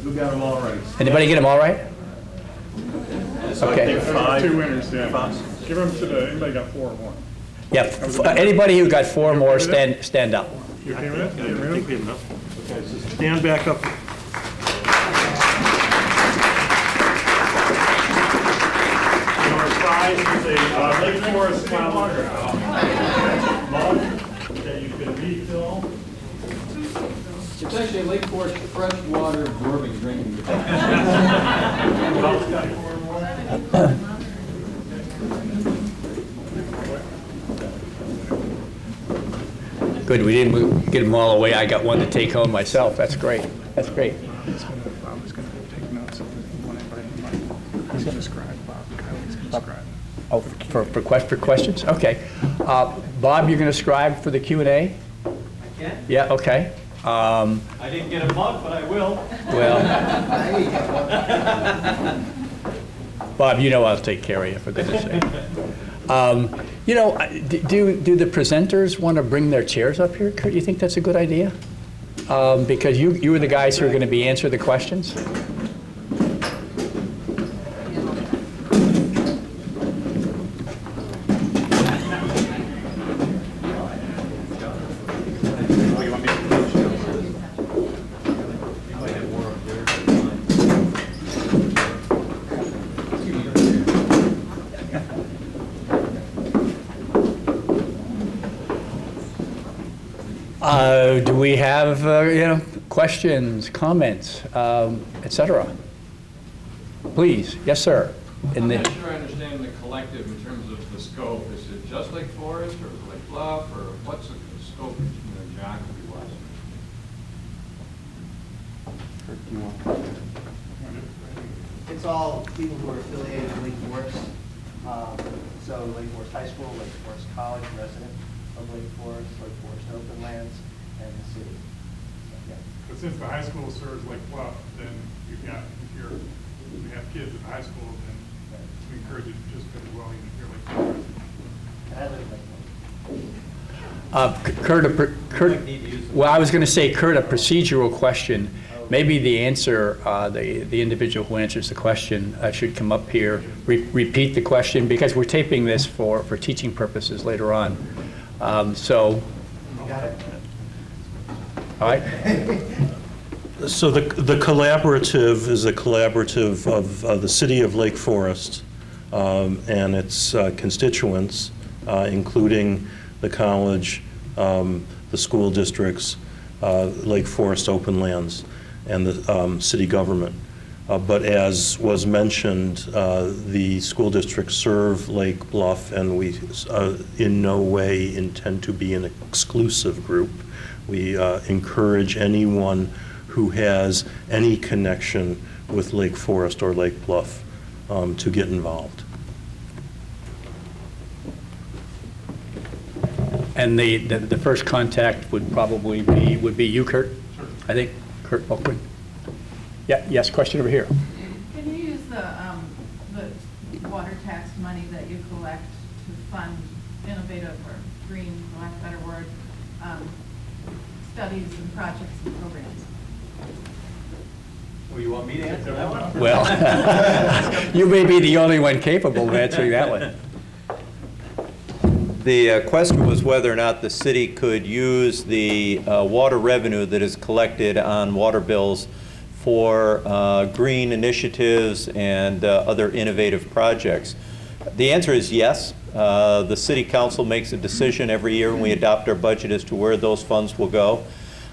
Who got them all right? Anybody get them all right? So I Okay. think five. Two winners, yeah. Give them to the, anybody got 4 or 1? Yeah, anybody who got 4 more, stand up. You okay with that? I think we have enough. Okay, so stand back up. Number 5 is a Lake Forest mug that you can refill. It's actually a Lake Forest fresh water absorbing drinking. Good, we didn't get them all away. I got one to take home myself. That's great. That's great. Bob is gonna take notes of one anybody in mind. He's gonna describe, Bob, Kylie's gonna describe. Oh, for questions? Okay. Bob, you're going to scribe for the Q&A? I can. Yeah, okay. I didn't get a mug, but I will. Well, Bob, you know I'll take care of you, for goodness sake. You know, do the presenters want to bring their chairs up here? Kurt, you think that's a good idea? Because you were the guys who are going to be answering the questions. Do we have, questions, comments, et cetera? Please, yes, sir. I'm not sure I understand the collective in terms of the scope. Is it just Lake Forest or Lake Bluff, or what's the scope, geography-wise? It's all people who are affiliated with Lake Forest. So Lake Forest High School, Lake Forest College, resident of Lake Forest Open Lands, and the city. So, yeah. But since the high school serves Lake Bluff, then you've got, if we have kids at the high school, then we encourage you to participate as well, even if you're Lake Forest. And I live in Lake Forest. Kurt, well, I was going to say, Kurt, a procedural question. Maybe the answer, the individual who answers the question should come up here, repeat the question, because we're taping this for teaching purposes later on. So, Got it. all right. So the collaborative is a collaborative of the city of Lake Forest and its constituents, including the college, the school districts, Lake Forest Open Lands, and the city government. But as was mentioned, the school districts serve Lake Bluff, and we in no way intend to be an exclusive group. We encourage anyone who has any connection with Lake Forest or Lake Bluff to get involved. And the first contact would probably be you, Kurt? Sure. I think, Kurt Buckland. Yeah, yes, question over here. Can you use the water tax money that you collect fund innovative or green, for lack of a better word, studies and projects and programs? Well, you want me to answer that one? Well, you may be the only one capable of answering that one. The question was whether or not the city could use the water revenue that is collected on water bills for green initiatives and other innovative projects. The answer is yes. The city council makes a decision every year when we adopt our budget as to where those funds will go.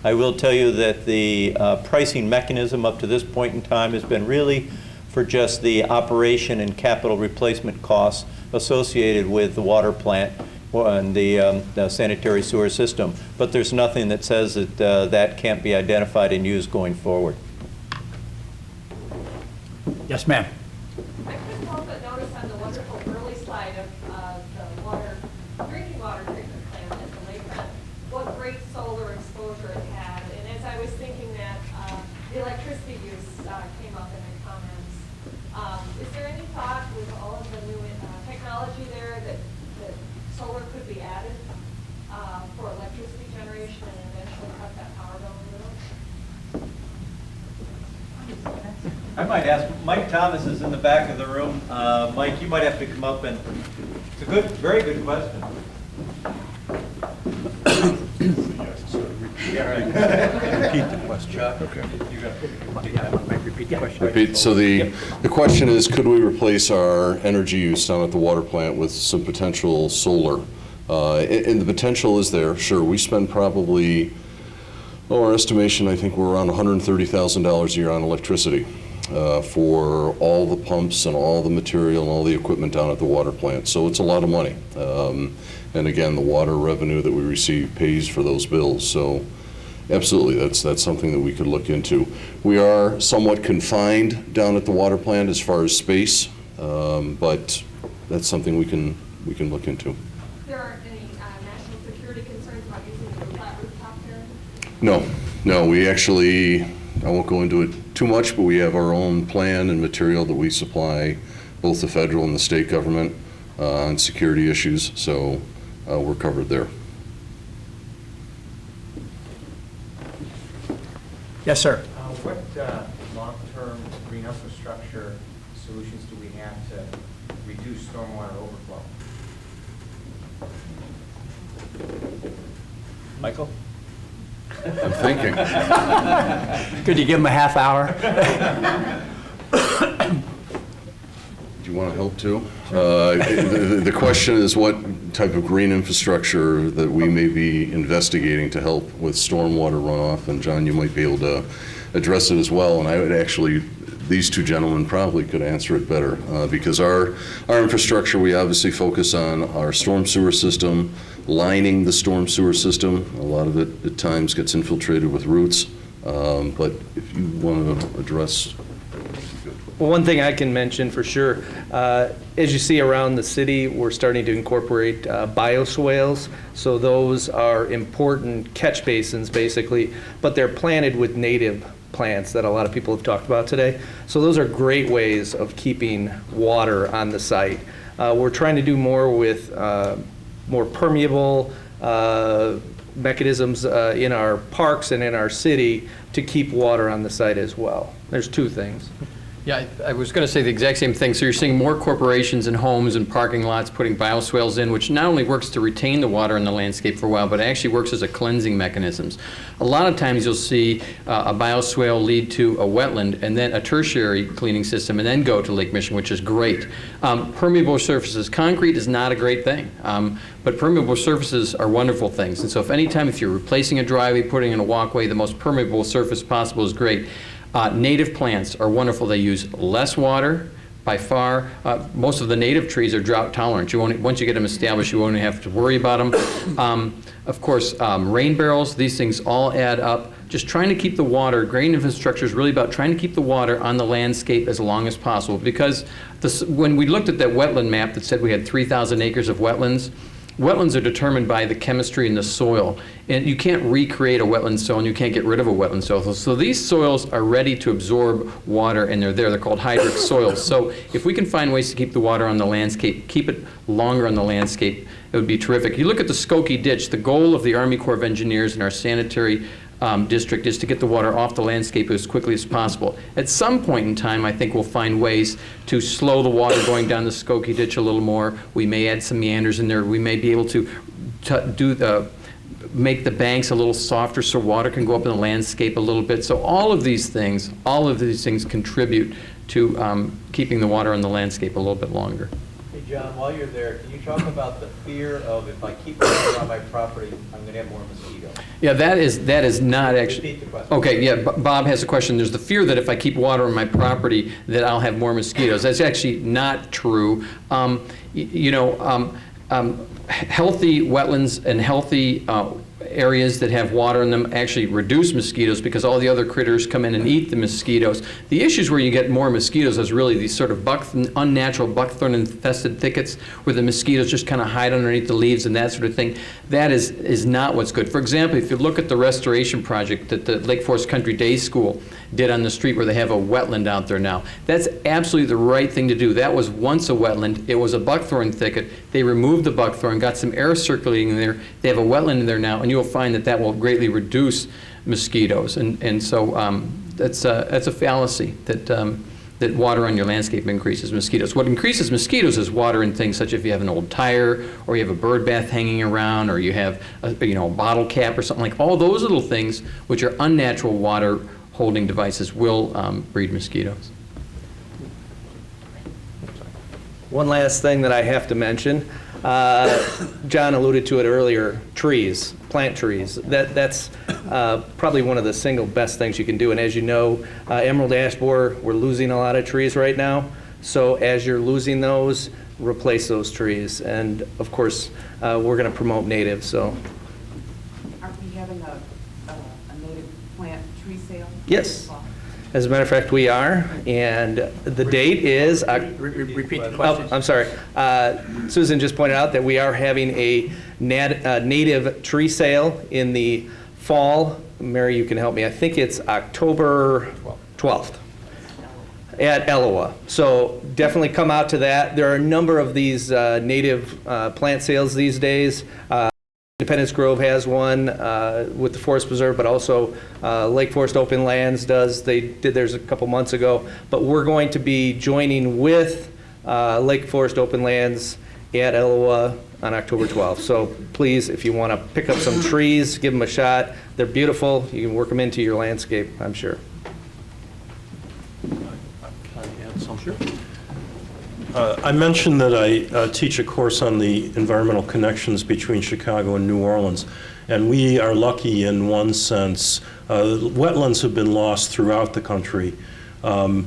I will tell you that the pricing mechanism up to this point in time has been really for just the operation and capital replacement costs associated with the water plant and the sanitary sewer system. But there's nothing that says that that can't be identified and used going forward. Yes, ma'am. I couldn't help but notice on the wonderful early slide of the drinking water treatment plant at the lakefront, what great solar exposure it had. And as I was thinking that, the electricity use came up in the comments. Is there any thought with all of the new technology there that solar could be added for electricity generation and eventually cut that power bill a little? I might ask, Mike Thomas is in the back of the room. Mike, you might have to come up and, it's a good, very good question. Yeah, right. Repeat the question. Repeat the question. Repeat. So the question is, could we replace our energy use down at the water plant with some potential solar? And the potential is there, sure. We spend probably, our estimation, I think we're around $130,000 a year on electricity for all the pumps and all the material and all the equipment down at the water plant. So it's a lot of money. And again, the water revenue that we receive pays for those bills. So absolutely, that's something that we could look into. We are somewhat confined down at the water plant as far as space, but that's something we can look into. There aren't any national security concerns about using the flat rooftop there? No, we actually, I won't go into it too much, but we have our own plan and material that we supply both the federal and the state government on security issues, so we're covered there. Yes, sir. What long-term green infrastructure solutions do we have to reduce stormwater overflow? Michael? I'm thinking. Could you give him a half hour? Do you want to help too? The question is what type of green infrastructure that we may be investigating to help with stormwater runoff, and John, you might be able to address it as well, and I would actually, these two gentlemen probably could answer it better, because our infrastructure, we obviously focus on our storm sewer system, lining the storm sewer system. A lot of it at times gets infiltrated with roots, but if you want to address. Well, one thing I can mention for sure, as you see around the city, we're starting to incorporate bioswales. So those are important catch basins, basically, but they're planted with native plants that a lot of people have talked about today. So those are great ways of keeping water on the site. We're trying to do more with more permeable mechanisms in our parks and in our city to keep water on the site as well. There's two things. Yeah, I was going to say the exact same thing. So you're seeing more corporations and homes and parking lots putting bioswales in, which not only works to retain the water in the landscape for a while, but actually works as a cleansing mechanisms. A lot of times you'll see a bioswale lead to a wetland and then a tertiary cleaning system and then go to Lake Michigan, which is great. Permeable surfaces. Concrete is not a great thing, but permeable surfaces are wonderful things. And so if you're replacing a driveway, putting in a walkway, the most permeable surface possible is great. Native plants are wonderful. They use less water by far. Most of the native trees are drought tolerant. Once you get them established, you won't have to worry about them. Of course, rain barrels, these things all add up. Just trying to keep the water, green infrastructure is really about trying to keep the water on the landscape as long as possible. Because when we looked at that wetland map that said we had 3,000 acres of wetlands, wetlands are determined by the chemistry in the soil. And you can't recreate a wetland soil and you can't get rid of a wetland soil. So these soils are ready to absorb water and they're there. They're called hydric soils. So if we can find ways to keep the water on the landscape, keep it longer on the landscape, it would be terrific. You look at the Skokie Ditch, the goal of the Army Corps of Engineers and our sanitary district is to get the water off the landscape as quickly as possible. At some point in time, I think we'll find ways to slow the water going down the Skokie Ditch a little more. We may add some meanders in there. We may be able to make the banks a little softer so water can go up in the landscape a little bit. So all of these things contribute to keeping the water on the landscape a little bit longer. Hey, John, while you're there, can you talk about the fear of if I keep water on my property, I'm going to have more mosquitoes? Yeah, that is not actually. Repeat the question. Okay, yeah, Bob has a question. There's the fear that if I keep water on my property, that I'll have more mosquitoes. That's actually not true. Healthy wetlands and healthy areas that have water in them actually reduce mosquitoes because all the other critters come in and eat the mosquitoes. The issues where you get more mosquitoes is really these sort of unnatural buckthorn-infested thickets where the mosquitoes just kind of hide underneath the leaves and that sort of thing. That is not what's good. For example, if you look at the restoration project that the Lake Forest Country Day School did on the street where they have a wetland out there now, that's absolutely the right thing to do. That was once a wetland. It was a buckthorn thicket. They removed the buckthorn, got some air circulating in there. They have a wetland in there now, and you'll find that will greatly reduce mosquitoes. And so that's a fallacy that water on your landscape increases mosquitoes. What increases mosquitoes is water in things such as if you have an old tire, or you have a bird bath hanging around, or you have a bottle cap or something like all those little things, which are unnatural water holding devices, will breed mosquitoes. One last thing that I have to mention, John alluded to it earlier, trees, plant trees. That's probably one of the single best things you can do. And as you know, Emerald Ash Borer, we're losing a lot of trees right now. So as you're losing those, replace those trees. And of course, we're going to promote native. So. Aren't we having a native plant tree sale? Yes. As a matter of fact, we are, and the date is... Repeat the question. I'm sorry. Susan just pointed out that we are having a native tree sale in the fall. Mary, you can help me. I think it's October 12th at Ellowa. So definitely come out to that. There are a number of these native plant sales these days. Independence Grove has one with the Forest Preserve, but also Lake Forest Open Lands does. They did theirs a couple months ago. But we're going to be joining with Lake Forest Open Lands at Ellowa on October 12th. So please, if you want to pick up some trees, give them a shot. They're beautiful. You can work them into your landscape, I'm sure. Can I add something? Sure. I mentioned that I teach a course on the environmental connections between Chicago and New Orleans, and we are lucky in one sense. Wetlands have been lost throughout the country, and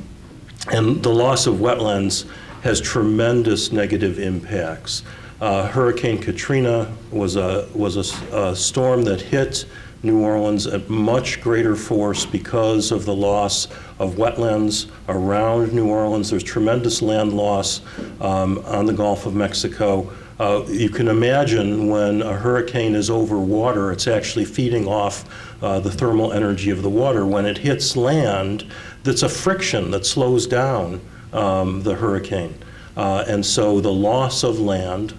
the loss of wetlands has tremendous negative impacts. Hurricane Katrina was a storm that hit New Orleans at much greater force because of the loss of wetlands around New Orleans. There's tremendous land loss on the Gulf of Mexico. You can imagine when a hurricane is over water, it's actually feeding off the thermal energy of the water. When it hits land, that's a friction that slows down the hurricane. And so the loss of land,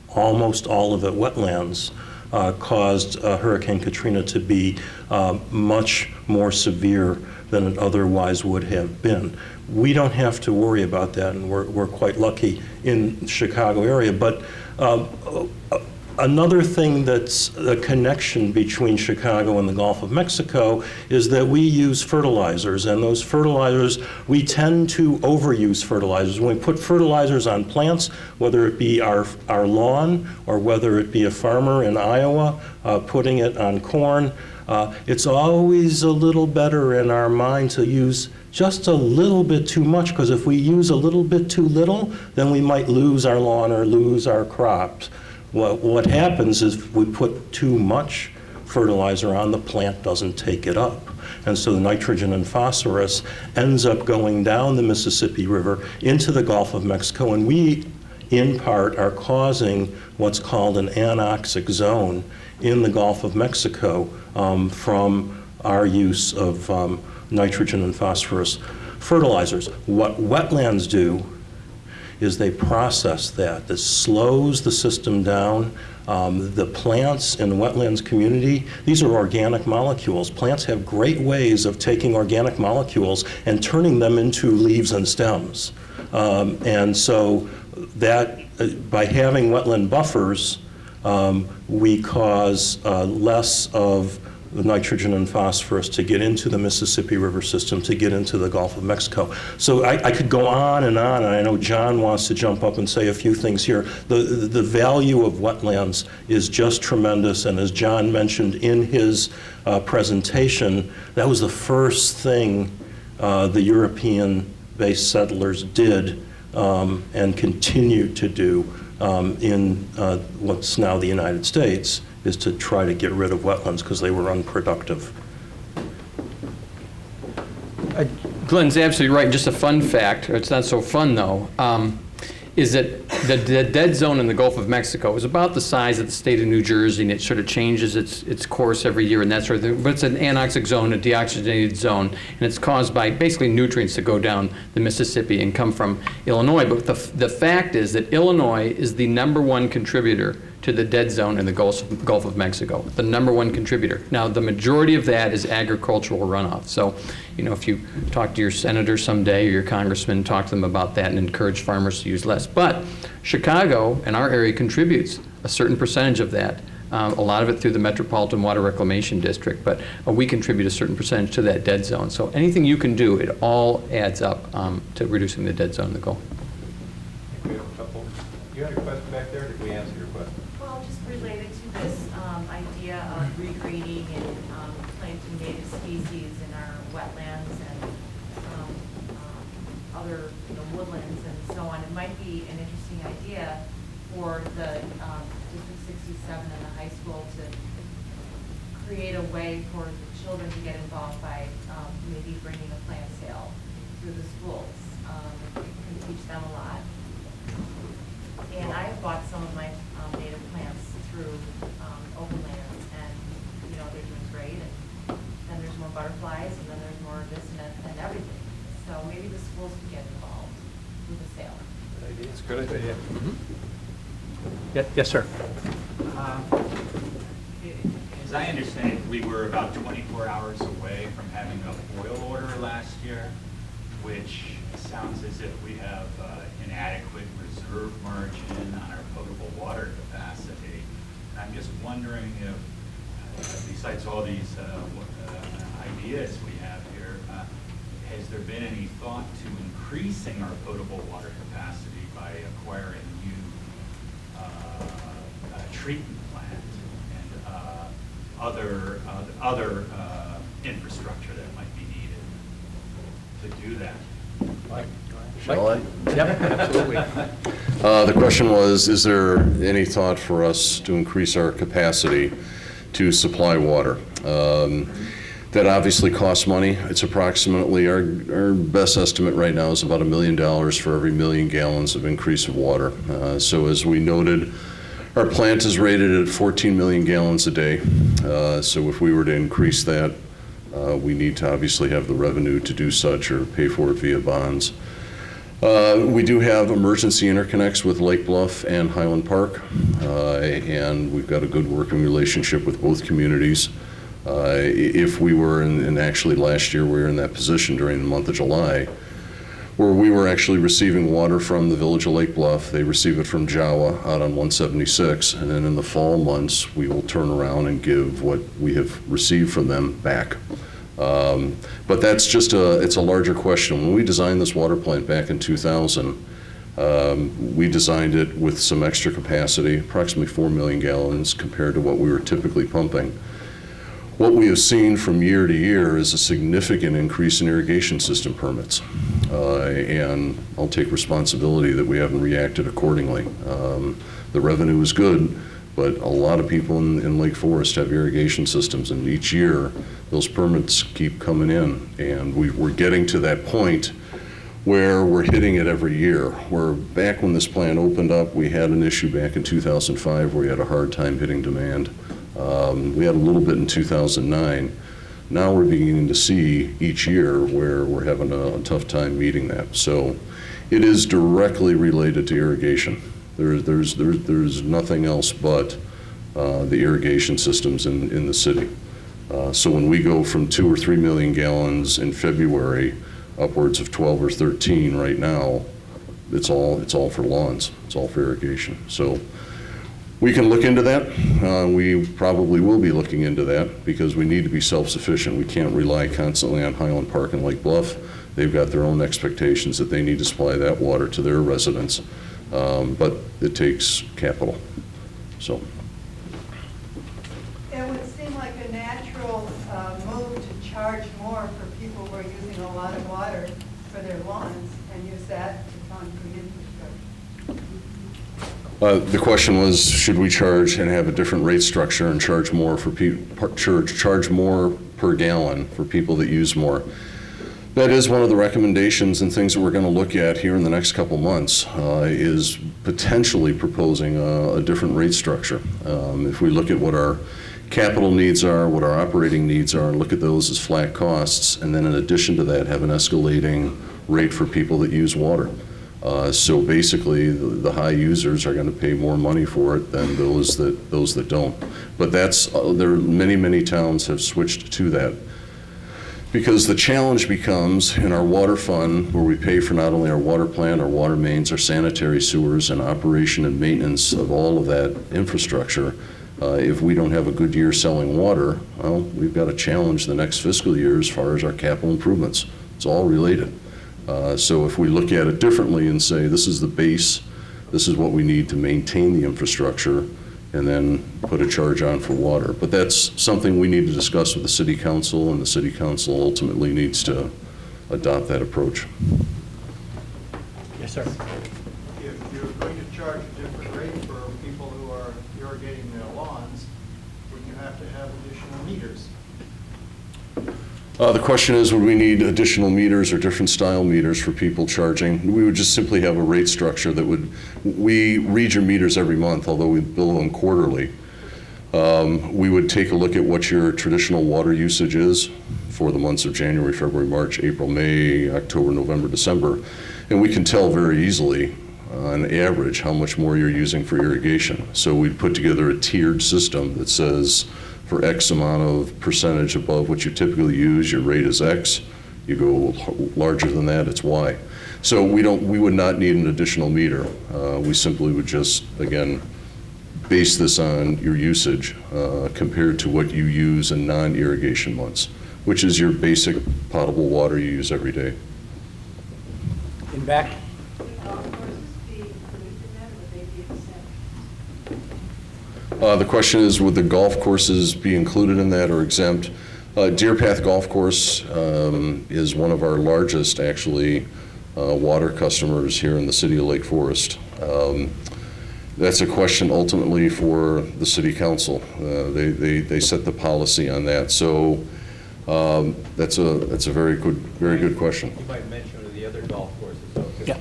almost all of it wetlands, caused Hurricane Katrina to be much more severe than it otherwise would have been. We don't have to worry about that, and we're quite lucky in the Chicago area. But another thing that's a connection between Chicago and the Gulf of Mexico is that we use fertilizers, and those fertilizers, we tend to overuse fertilizers. When we put fertilizers on plants, whether it be our lawn or whether it be a farmer in Iowa putting it on corn, it's always a little better in our mind to use just a little bit too much, because if we use a little bit too little, then we might lose our lawn or lose our crops. What happens is we put too much fertilizer on, the plant doesn't take it up. And so the nitrogen and phosphorus ends up going down the Mississippi River into the Gulf of Mexico, and we in part are causing what's called an anoxic zone in the Gulf of Mexico from our use of nitrogen and phosphorus fertilizers. What wetlands do is they process that. This slows the system down. The plants in the wetlands community, these are organic molecules. Plants have great ways of taking organic molecules and turning them into leaves and stems. And so that, by having wetland buffers, we cause less of the nitrogen and phosphorus to get into the Mississippi River system, to get into the Gulf of Mexico. So I could go on, and I know John wants to jump up and say a few things here. The value of wetlands is just tremendous, and as John mentioned in his presentation, that was the first thing the European-based settlers did and continue to do in what's now the United States, is to try to get rid of wetlands because they were unproductive. Glenn's absolutely right. Just a fun fact, or it's not so fun though, is that the dead zone in the Gulf of Mexico is about the size of the state of New Jersey, and it sort of changes its course every year and that sort of thing. But it's an anoxic zone, a deoxygenated zone, and it's caused by basically nutrients that go down the Mississippi and come from Illinois. But the fact is that Illinois is the #1 contributor to the dead zone in the Gulf of Mexico, the #1 contributor. Now, the majority of that is agricultural runoff. So, you know, if you talk to your senator someday or your congressman, talk to them about that and encourage farmers to use less. But Chicago and our area contributes a certain percentage of that, a lot of it through the Metropolitan Water Reclamation District, but we contribute a certain percentage to that dead zone. So anything you can do, it all adds up to reducing the dead zone in the Gulf. We have a couple. You had a question back there, or did we answer your question? Well, just related to this idea of regrading and planting native species in our wetlands and other woodlands and so on, it might be an interesting idea for the District 67 and the high school to create a way for the children to get involved by maybe bringing a plant sale through the schools. It can teach them a lot. And I have bought some of my native plants through Open Lands, and you know, they're doing great. And then there's more butterflies, and then there's more this and that and everything. So maybe the schools could get involved with a sale. It's a good idea. Yes, sir. As I understand it, we were about 24 hours away from having a boil order last year, which sounds as if we have an adequate reserve margin on our potable water capacity. And I'm just wondering if, besides all these ideas we have here, has there been any thought to increasing our potable water capacity by acquiring a new treatment plant and other infrastructure that might be needed to do that? Shall I? Yep, absolutely. The question was, is there any thought for us to increase our capacity to supply water? That obviously costs money. It's approximately, our best estimate right now is about $1 million for every 1 million gallons of increase of water. So as we noted, our plant is rated at 14 million gallons a day. So if we were to increase that, we need to obviously have the revenue to do such or pay for it via bonds. We do have emergency interconnects with Lake Bluff and Highland Park, and we've got a good working relationship with both communities. If we were, and actually last year we were in that position during the month of July, where we were actually receiving water from the village of Lake Bluff. They receive it from Jawa out on 176, and then in the fall months, we will turn around and give what we have received from them back. But that's just it's a larger question. When we designed this water plant back in 2000, we designed it with some extra capacity, approximately 4 million gallons compared to what we were typically pumping. What we have seen from year to year is a significant increase in irrigation system permits. And I'll take responsibility that we haven't reacted accordingly. The revenue is good, but a lot of people in Lake Forest have irrigation systems, and each year those permits keep coming in. And we're getting to that point where we're hitting it every year. Where back when this plant opened up, we had an issue back in 2005 where we had a hard time hitting demand. We had a little bit in 2009. Now we're beginning to see each year where we're having a tough time meeting that. So it is directly related to irrigation. There's nothing else but the irrigation systems in the city. So when we go from 2 or 3 million gallons in February, upwards of 12 or 13 right now, it's all for lawns. It's all for irrigation. So we can look into that. We probably will be looking into that because we need to be self-sufficient. We can't rely constantly on Highland Park and Lake Bluff. They've got their own expectations that they need to supply that water to their residents. But it takes capital. So. It would seem like a natural move to charge more for people who are using a lot of water for their lawns and use that to fund green infrastructure. The question was, should we charge and have a different rate structure and charge more for charge more per gallon for people that use more? That is one of the recommendations and things that we're going to look at here in the next couple months, is potentially proposing a different rate structure. If we look at what our capital needs are, what our operating needs are, and look at those as flat costs, and then in addition to that, have an escalating rate for people that use water. So basically, the high users are going to pay more money for it than those that don't. But many towns have switched to that. Because the challenge becomes in our water fund, where we pay for not only our water plant, our water mains, our sanitary sewers, and operation and maintenance of all of that infrastructure, if we don't have a good year selling water, well, we've got a challenge the next fiscal year as far as our capital improvements. It's all related. So if we look at it differently and say, this is the base, this is what we need to maintain the infrastructure, and then put a charge on for water. But that's something we need to discuss with the city council, and the city council ultimately needs to adopt that approach. Yes, sir. If you're going to charge a different rate for people who are irrigating their lawns, would you have to have additional meters? The question is, would we need additional meters or different style meters for people charging? We would just simply have a rate structure that we read your meters every month, although we bill them quarterly. We would take a look at what your traditional water usage is for the months of January, February, March, April, May, October, November, December, and we can tell very easily on average how much more you're using for irrigation. So we'd put together a tiered system that says, for X amount of percentage above what you typically use, your rate is X. You go larger than that, it's Y. So we would not need an additional meter. We simply would just, again, base this on your usage compared to what you use in non-irrigation months, which is your basic potable water you use every day. In back. The question is, would the golf courses be included in that or exempt? Deer Path Golf Course is one of our largest, actually, water customers here in the city of Lake Forest. That's a question ultimately for the city council. They set the policy on that. So that's a very good question. You might mention the other golf courses, though. Yeah.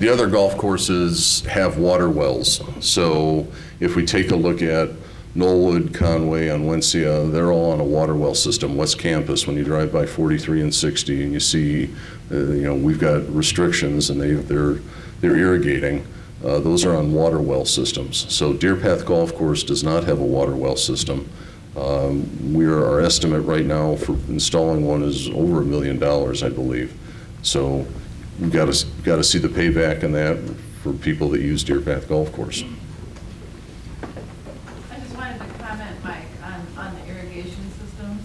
The other golf courses have water wells. So if we take a look at Knollwood, Conway, Onwencia, they're all on a water well system. West Campus, when you drive by 43 and 60 and you see, we've got restrictions and they're irrigating, those are on water well systems. So Deer Path Golf Course does not have a water well system. Our estimate right now for installing one is over $1 million, I believe. So we've got to see the payback on that for people that use Deer Path Golf Course. I just wanted to comment, Mike, on the irrigation systems.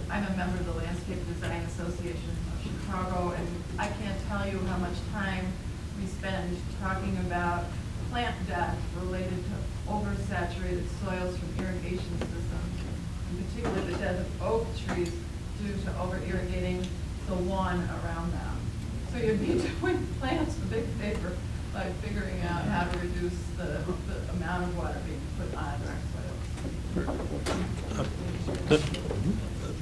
I'm a member of the Landscape Design Association of Chicago, and I can't tell you how much time we spend talking about plant death related to oversaturated soils from irrigation systems, in particular the death of oak trees due to over-irrigating the lawn around them. So you need to win plants the big paper by figuring out how to reduce the amount of water being put on our soil.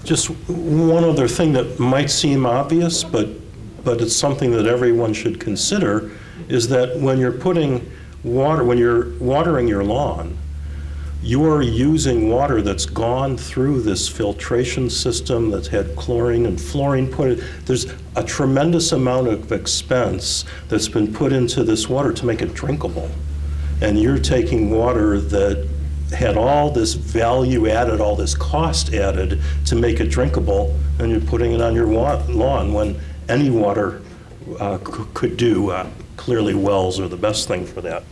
Just one other thing that might seem obvious, but but it's something that everyone should consider, is that when you're putting water, when you're watering your lawn, you're using water that's gone through this filtration system that's had chlorine and fluorine put in. There's a tremendous amount of expense that's been put into this water to make it drinkable. And you're taking water that had all this value added, all this cost added to make it drinkable, and you're putting it on your lawn when any water could do. Clearly wells are the best thing for that.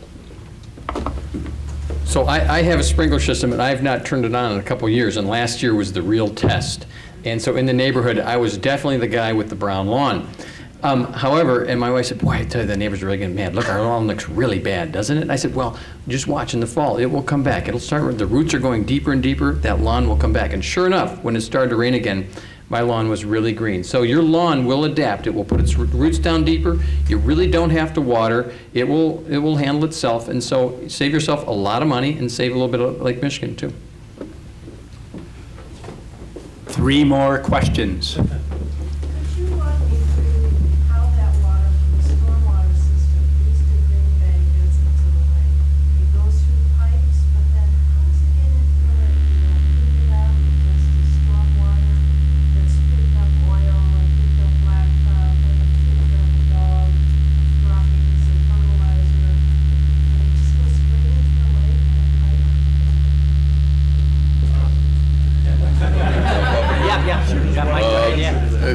So I have a sprinkler system, and I have not turned it on in a couple years, and last year was the real test. And so in the neighborhood, I was definitely the guy with the brown lawn. However, and my wife said, boy, I tell you, the neighbors are really getting mad. Look, our lawn looks really bad, doesn't it? And I said, well, just watch in the fall. It will come back. It'll start, the roots are going deeper and deeper. That lawn will come back. And sure enough, when it started to rain again, my lawn was really green. So your lawn will adapt. It will put its roots down deeper. You really don't have to water. It will handle itself. And so save yourself a lot of money and save a little bit of Lake Michigan too. 3 more questions. Could you walk me through how that water from the stormwater system east of Green Bay gets into the lake? It goes through pipes, but then how does it get into the lake? You don't clean it out, just the stormwater that's picked up oil and picked up blacktop and picked up dog droppings and fertilizer, and it just goes straight into the lake in a pipe?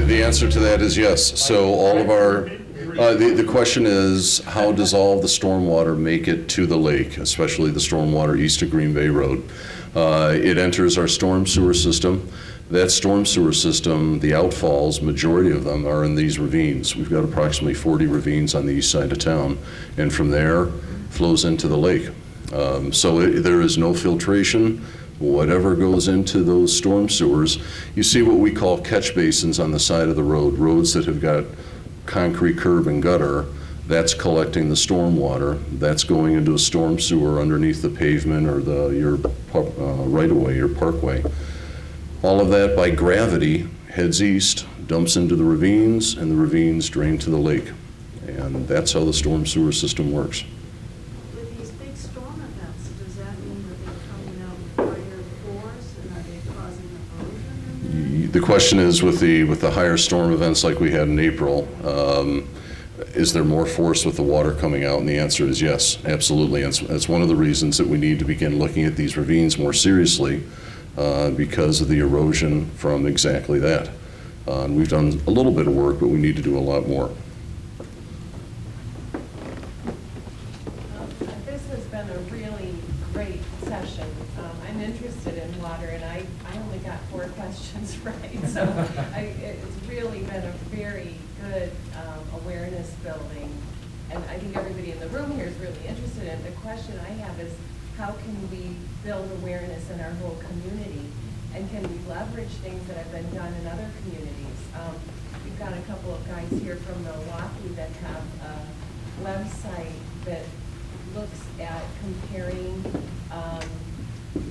The answer to that is yes. So all of our, the question is, how does all of the stormwater make it to the lake, especially the stormwater east of Green Bay Road? It enters our storm sewer system. That storm sewer system, the outfalls, majority of them are in these ravines. We've got approximately 40 ravines on the east side of town, and from there flows into the lake. There is no filtration. Whatever goes into those storm sewers, you see what we call catch basins on the side of the road, roads that have got concrete curb and gutter. That's collecting the storm water. That's going into a storm sewer underneath the pavement or your right-of-way, your parkway. All of that by gravity heads east, dumps into the ravines, and the ravines drain to the lake. And that's how the storm sewer system works. With these big storm events, does that mean that they're coming out with higher force, and are they causing erosion? The question is, with the higher storm events like we had in April, is there more force with the water coming out? And the answer is yes, absolutely. And it's one of the reasons that we need to begin looking at these ravines more seriously, because of the erosion from exactly that. And we've done a little bit of work, but we need to do a lot more. This has been a really great session. I'm interested in water, and I only got 4 questions right. So it's really been a very good awareness building. And I think everybody in the room here is really interested in it. The question I have is, how can we build awareness in our whole community? And can we leverage things that have been done in other communities? We've got a couple of guys here from Milwaukee that have a website that looks at comparing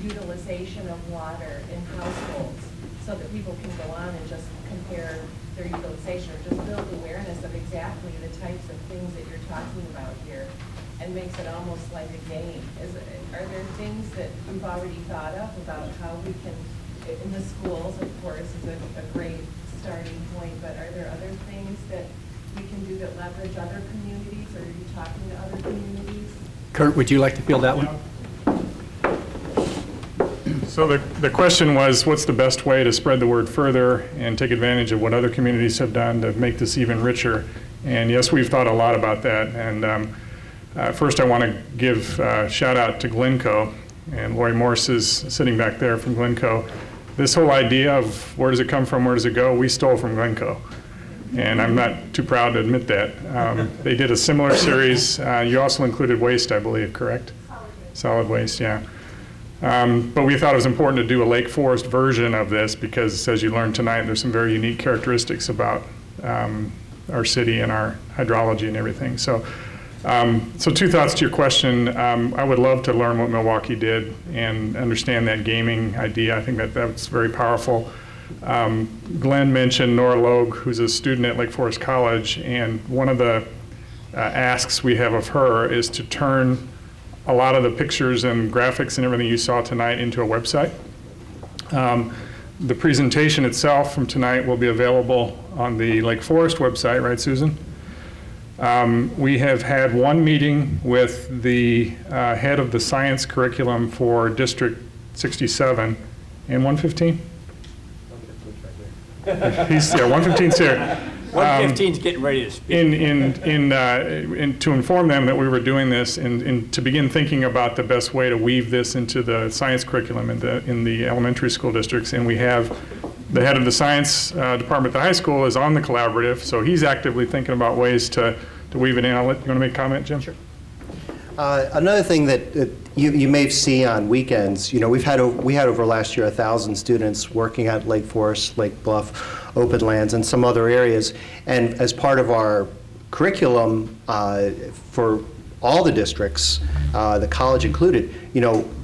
utilization of water in households, so that people can go on and just compare their utilization, or just build awareness of exactly the types of things that you're talking about here, and makes it almost like a game. Are there things that you've already thought of about how we can, in the schools, of course, is a great starting point, but are there other things that we can do that leverage other communities, or are you talking to other communities? Kurt, would you like to field that one? So the question was, what's the best way to spread the word further and take advantage of what other communities have done to make this even richer? And yes, we've thought a lot about that. And first I want to give a shout out to Glencoe, and Lori Morse is sitting back there from Glencoe. This whole idea of where does it come from, where does it go, we stole from Glencoe. And I'm not too proud to admit that. They did a similar series. You also included waste, I believe, correct? Solid waste, yeah. But we thought it was important to do a Lake Forest version of this because, as you learned tonight, there's some very unique characteristics about our city and our hydrology and everything. So 2 thoughts to your question. I would love to learn what Milwaukee did and understand that gaming idea. I think that's very powerful. Glenn mentioned Nora Logue, who's a student at Lake Forest College, and one of the asks we have of her is to turn a lot of the pictures and graphics and everything you saw tonight into a website. The presentation itself from tonight will be available on the Lake Forest website, right, Susan? We have had one meeting with the head of the science curriculum for District 67 and 115. He's 115's here. 115's getting ready to speak. To inform them that we were doing this and to begin thinking about the best way to weave this into the science curriculum in the elementary school districts. And we have the head of the science department at the high school is on the collaborative, so he's actively thinking about ways to weave it in. You want to make a comment, Jim? Sure. Another thing that you may see on weekends, we had over last year 1,000 students working at Lake Forest, Lake Bluff, Open Lands, and some other areas. And as part of our curriculum for all the districts, the college included,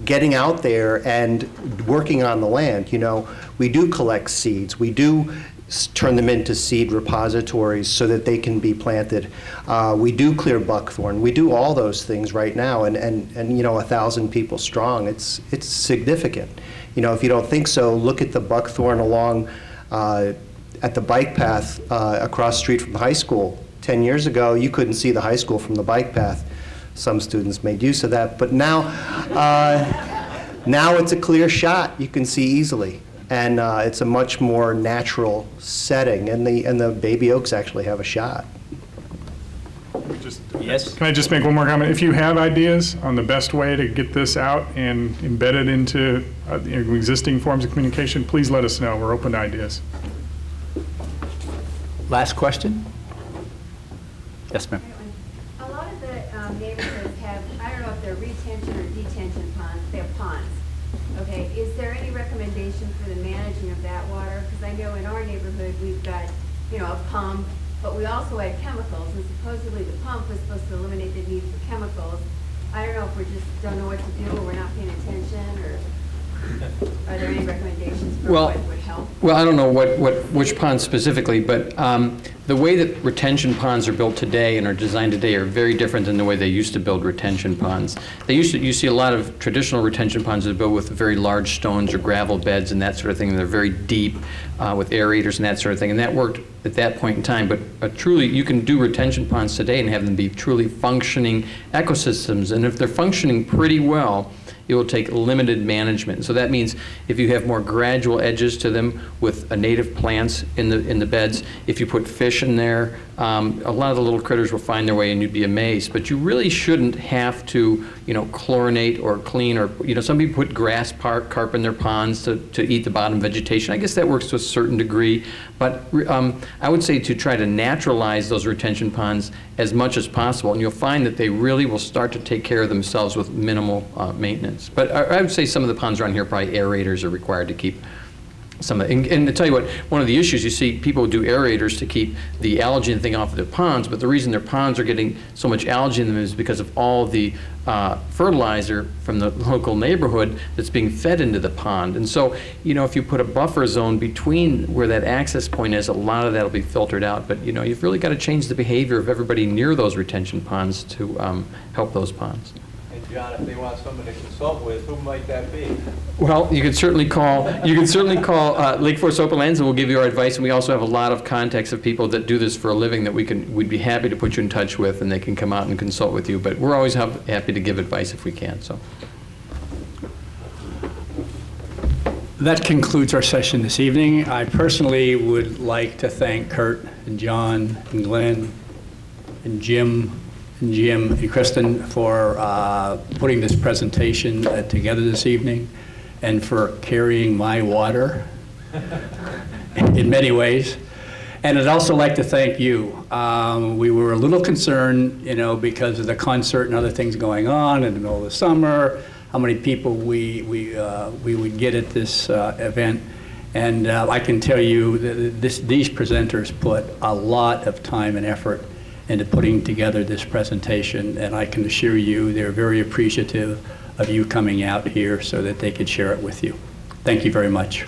getting out there and working on the land. We do collect seeds. We do turn them into seed repositories so that they can be planted. We do clear buckthorn. We do all those things right now, and 1,000 people strong. It's significant. If you don't think so, look at the buckthorn along at the bike path across the street from the high school. 10 years ago, you couldn't see the high school from the bike path. Some students made use of that, but now it's a clear shot. You can see easily. And it's a much more natural setting, and the baby oaks actually have a shot. Yes. Can I just make one more comment? If you have ideas on the best way to get this out and embed it into existing forms of communication, please let us know. We're open to ideas. Last question? Yes, ma'am. A lot of the neighborhoods have, I don't know if they're retention or detention ponds, they have ponds. Okay, is there any recommendation for the managing of that water? Because I know in our neighborhood, we've got, a pump, but we also had chemicals, and supposedly the pump was supposed to eliminate the need for chemicals. I don't know if we just don't know what to do, or we're not paying attention, or are there any recommendations for what would help? Well, I don't know which ponds specifically, but the way that retention ponds are built today and are designed today are very different than the way they used to build retention ponds. You see a lot of traditional retention ponds that are built with very large stones or gravel beds and that sort of thing. And they're very deep with aerators and that sort of thing. And that worked at that point in time. But truly, you can do retention ponds today and have them be truly functioning ecosystems. And if they're functioning pretty well, it will take limited management. So that means if you have more gradual edges to them with native plants in the beds, if you put fish in there, a lot of the little critters will find their way and you'd be amazed. But you really shouldn't have to, chlorinate or clean, or, some people put grass carp in their ponds to eat the bottom vegetation. I guess that works to a certain degree. But I would say to try to naturalize those retention ponds as much as possible, and you'll find that they really will start to take care of themselves with minimal maintenance. But I would say some of the ponds around here, probably aerators are required to keep some of it. And to tell you what, one of the issues, you see people do aerators to keep the algae and thing off of their ponds, but the reason their ponds are getting so much algae in them is because of all the fertilizer from the local neighborhood that's being fed into the pond. And so, if you put a buffer zone between where that access point is, a lot of that will be filtered out. But, you've really got to change the behavior of everybody near those retention ponds to help those ponds. Hey, John, if they want someone to consult with, who might that be? Well, you can certainly call Lake Forest Open Lands, and we'll give you our advice. And we also have a lot of contacts of people that do this for a living that we'd be happy to put you in touch with, and they can come out and consult with you. But we're always happy to give advice if we can. So. That concludes our session this evening. I personally would like to thank Kurt and John and Glenn and Jim and Kristen for putting this presentation together this evening and for carrying my water in many ways. And I'd also like to thank you. We were a little concerned, because of the concert and other things going on in the middle of the summer, how many people we would get at this event. And I can tell you that these presenters put a lot of time and effort into putting together this presentation, and I can assure you they're very appreciative of you coming out here so that they could share it with you. Thank you very much.